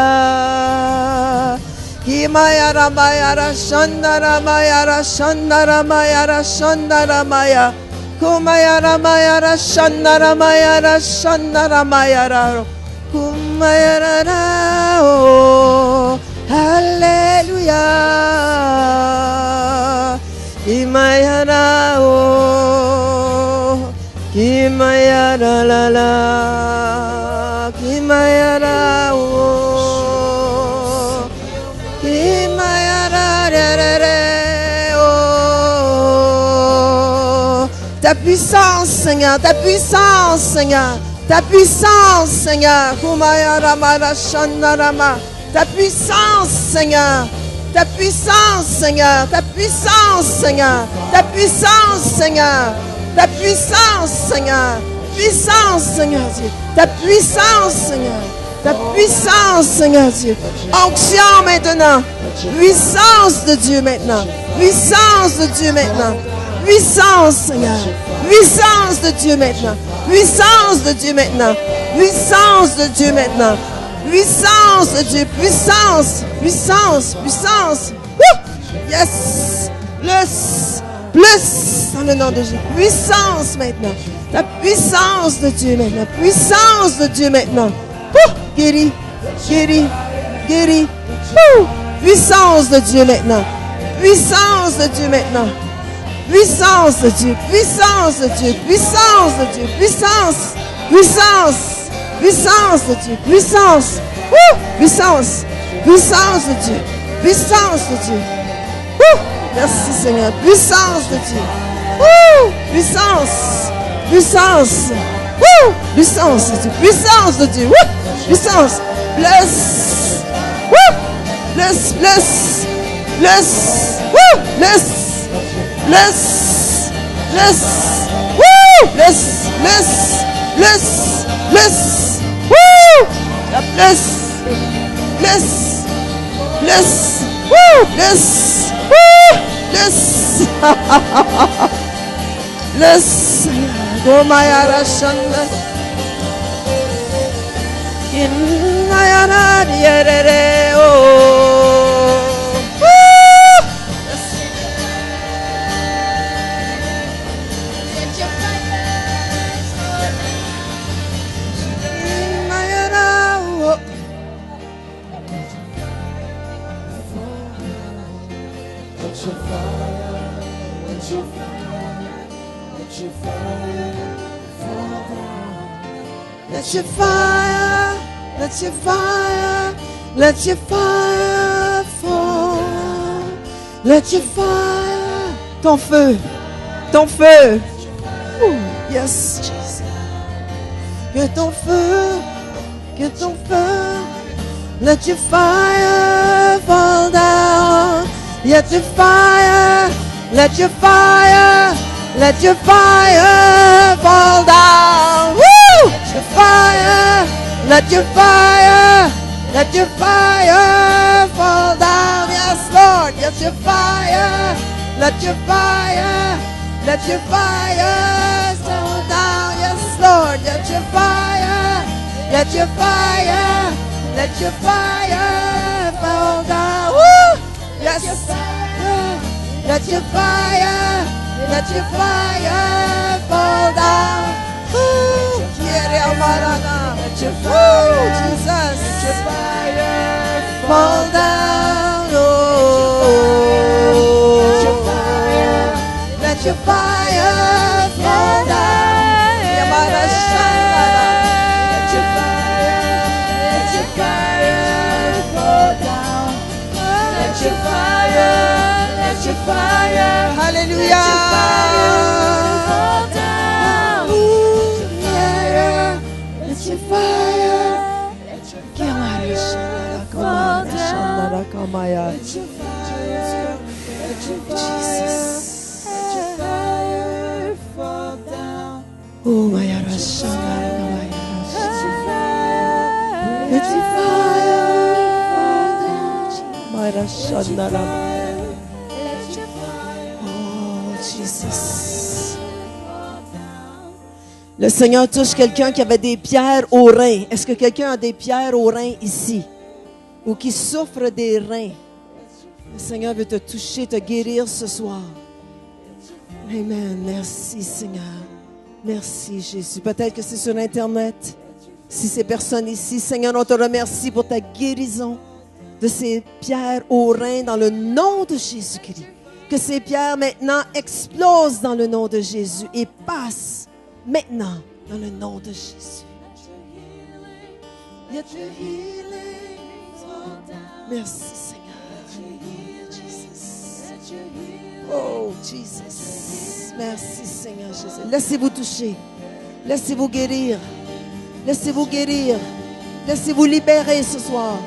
qui maya la maya shandara maya shandara maya shandara maya. Kumayara mayara shandara mayara shandara mayara kumayara oh hallelujah kimayara oh kimayara la la kimayara oh kimayara re re re. Ta puissance, Seigneur, ta puissance, Seigneur, ta puissance, Seigneur. Ta puissance, Seigneur, ta puissance, Seigneur, ta puissance, Seigneur, ta puissance, Seigneur, ta puissance, Seigneur, puissance, Seigneur Dieu, ta puissance, Seigneur, ta puissance, Seigneur Dieu. Onction maintenant, puissance de Dieu maintenant, puissance de Dieu maintenant. Puissance, Seigneur. Puissance de Dieu maintenant. Puissance de Dieu maintenant. Puissance de Dieu maintenant. Puissance de Dieu. Puissance. Puissance. Puissance. Woo! Yes. Plus. Plus. Dans le nom de Jésus. Puissance maintenant. La puissance de Dieu maintenant. Puissance de Dieu maintenant. Woo! Guéri. Guéri. Guéri. Woo! Puissance de Dieu maintenant. Puissance de Dieu maintenant. Puissance de Dieu, puissance de Dieu, puissance de Dieu, puissance, puissance, puissance de Dieu, puissance, puissance, puissance de Dieu, puissance de Dieu. Merci Seigneur, puissance de Dieu, puissance, puissance, puissance de Dieu, puissance de Dieu, puissance, bless, bless, bless, bless, bless. Bless. Bless. Woo! Bless. Bless. Bless. Bless. Woo! Bless. Bless. Bless. Woo! Bless. Woo! Bless. Bless. Gomayara Shanda. Inayana Yerere. Oh. Woo! Inayana. Oh. Let your fire, let your fire, let your fire fall down. Let your fire, let your fire, let your fire fall. Let your fire, ton feu, ton feu. Ooh, yes, Jesus. Que ton feu, que ton feu. Let your fire fall down. Let your fire, let your fire, let your fire fall down. Woo! Let your fire, let your fire, let your fire fall down. Yes, Lord. Let your fire, let your fire, let your fire fall down. Yes, Lord. Let your fire, let your fire, let your fire fall down. Woo! Yes. Let your fire, let your fire fall down. Ooh, let your fire, Jesus, let your fire fall down. Oh, let your fire fall down. Yamara Shanda. Let your fire fall down. Let your fire, let your fire, hallelujah. Let your fire fall down. Ooh, yeah. Let your fire, let your fire fall down. Let your fire, let your Jesus. Let your fire fall down. Oh, my Yarashana, let your fire, let your fire fall down. My Yarashana. Oh, Jesus. Le Seigneur touche quelqu'un qui avait des pierres aux reins. Est-ce que quelqu'un a des pierres aux reins ici? Ou qui souffre des reins? Le Seigneur veut te toucher, te guérir ce soir. Amen. Merci, Seigneur. Merci, Jésus. Peut-être que c'est sur Internet. Si ces personnes ici, Seigneur, on te remercie pour ta guérison de ces pierres aux reins dans le nom de Jésus-Christ. Que ces pierres maintenant explosent dans le nom de Jésus et passent maintenant dans le nom de Jésus. Let your healing fall down. Merci, Seigneur. Jesus. Oh, Jesus. Merci, Seigneur Jésus. Laissez-vous toucher. Laissez-vous guérir. Laissez-vous guérir. Laissez-vous libérer ce soir.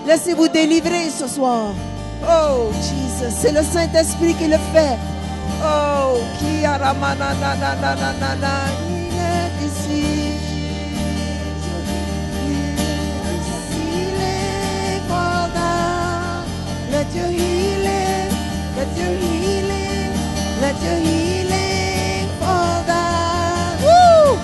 Laissez-vous délivrer ce soir. Oh, Jesus. C'est le Saint-Esprit qui le fait. Oh, qui a la manana. Il est ici. Let your healing, let your healing, let your healing fall down. Woo!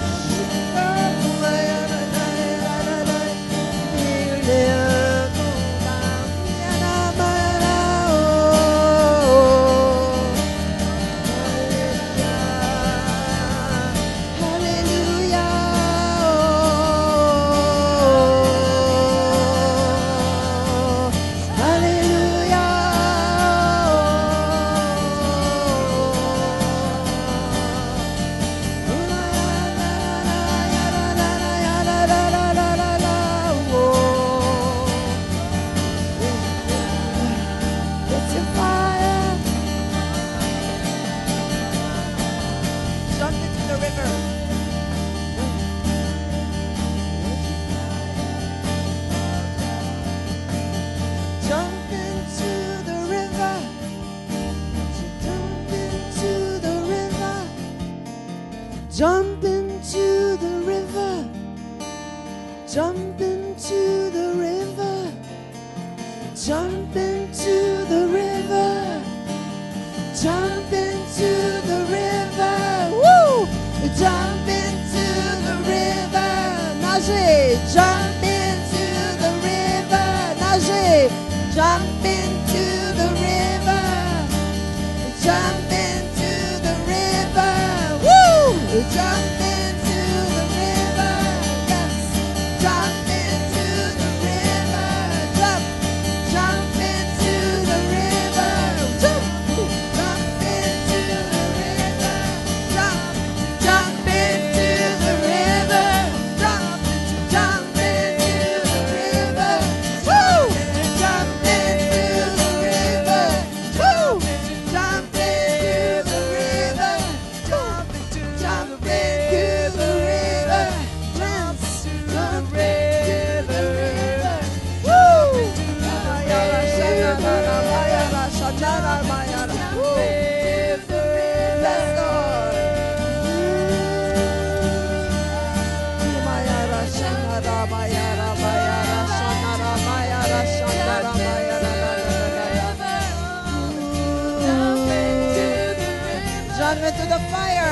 Jump into the river. Jump into the river. Jump into the river. Jump into the river. Woo! Jump into the river. Nagez. Jump into the river. Nagez. Jump into the river. Jump into the river. Woo! Jump into the river. Yes. Jump into the river. Jump. Jump into the river. Jump. Jump into the river. Jump. Jump into the river. Jump. Jump into the river. Woo! Jump into the river. Woo! Jump into the river. Jump into the river. Jump into the river. Woo! Mayara shanara mayara shanara mayara. Woo! Yes, Lord. Mayara shanara mayara mayara shanara mayara shanara mayara. Jump into the fire.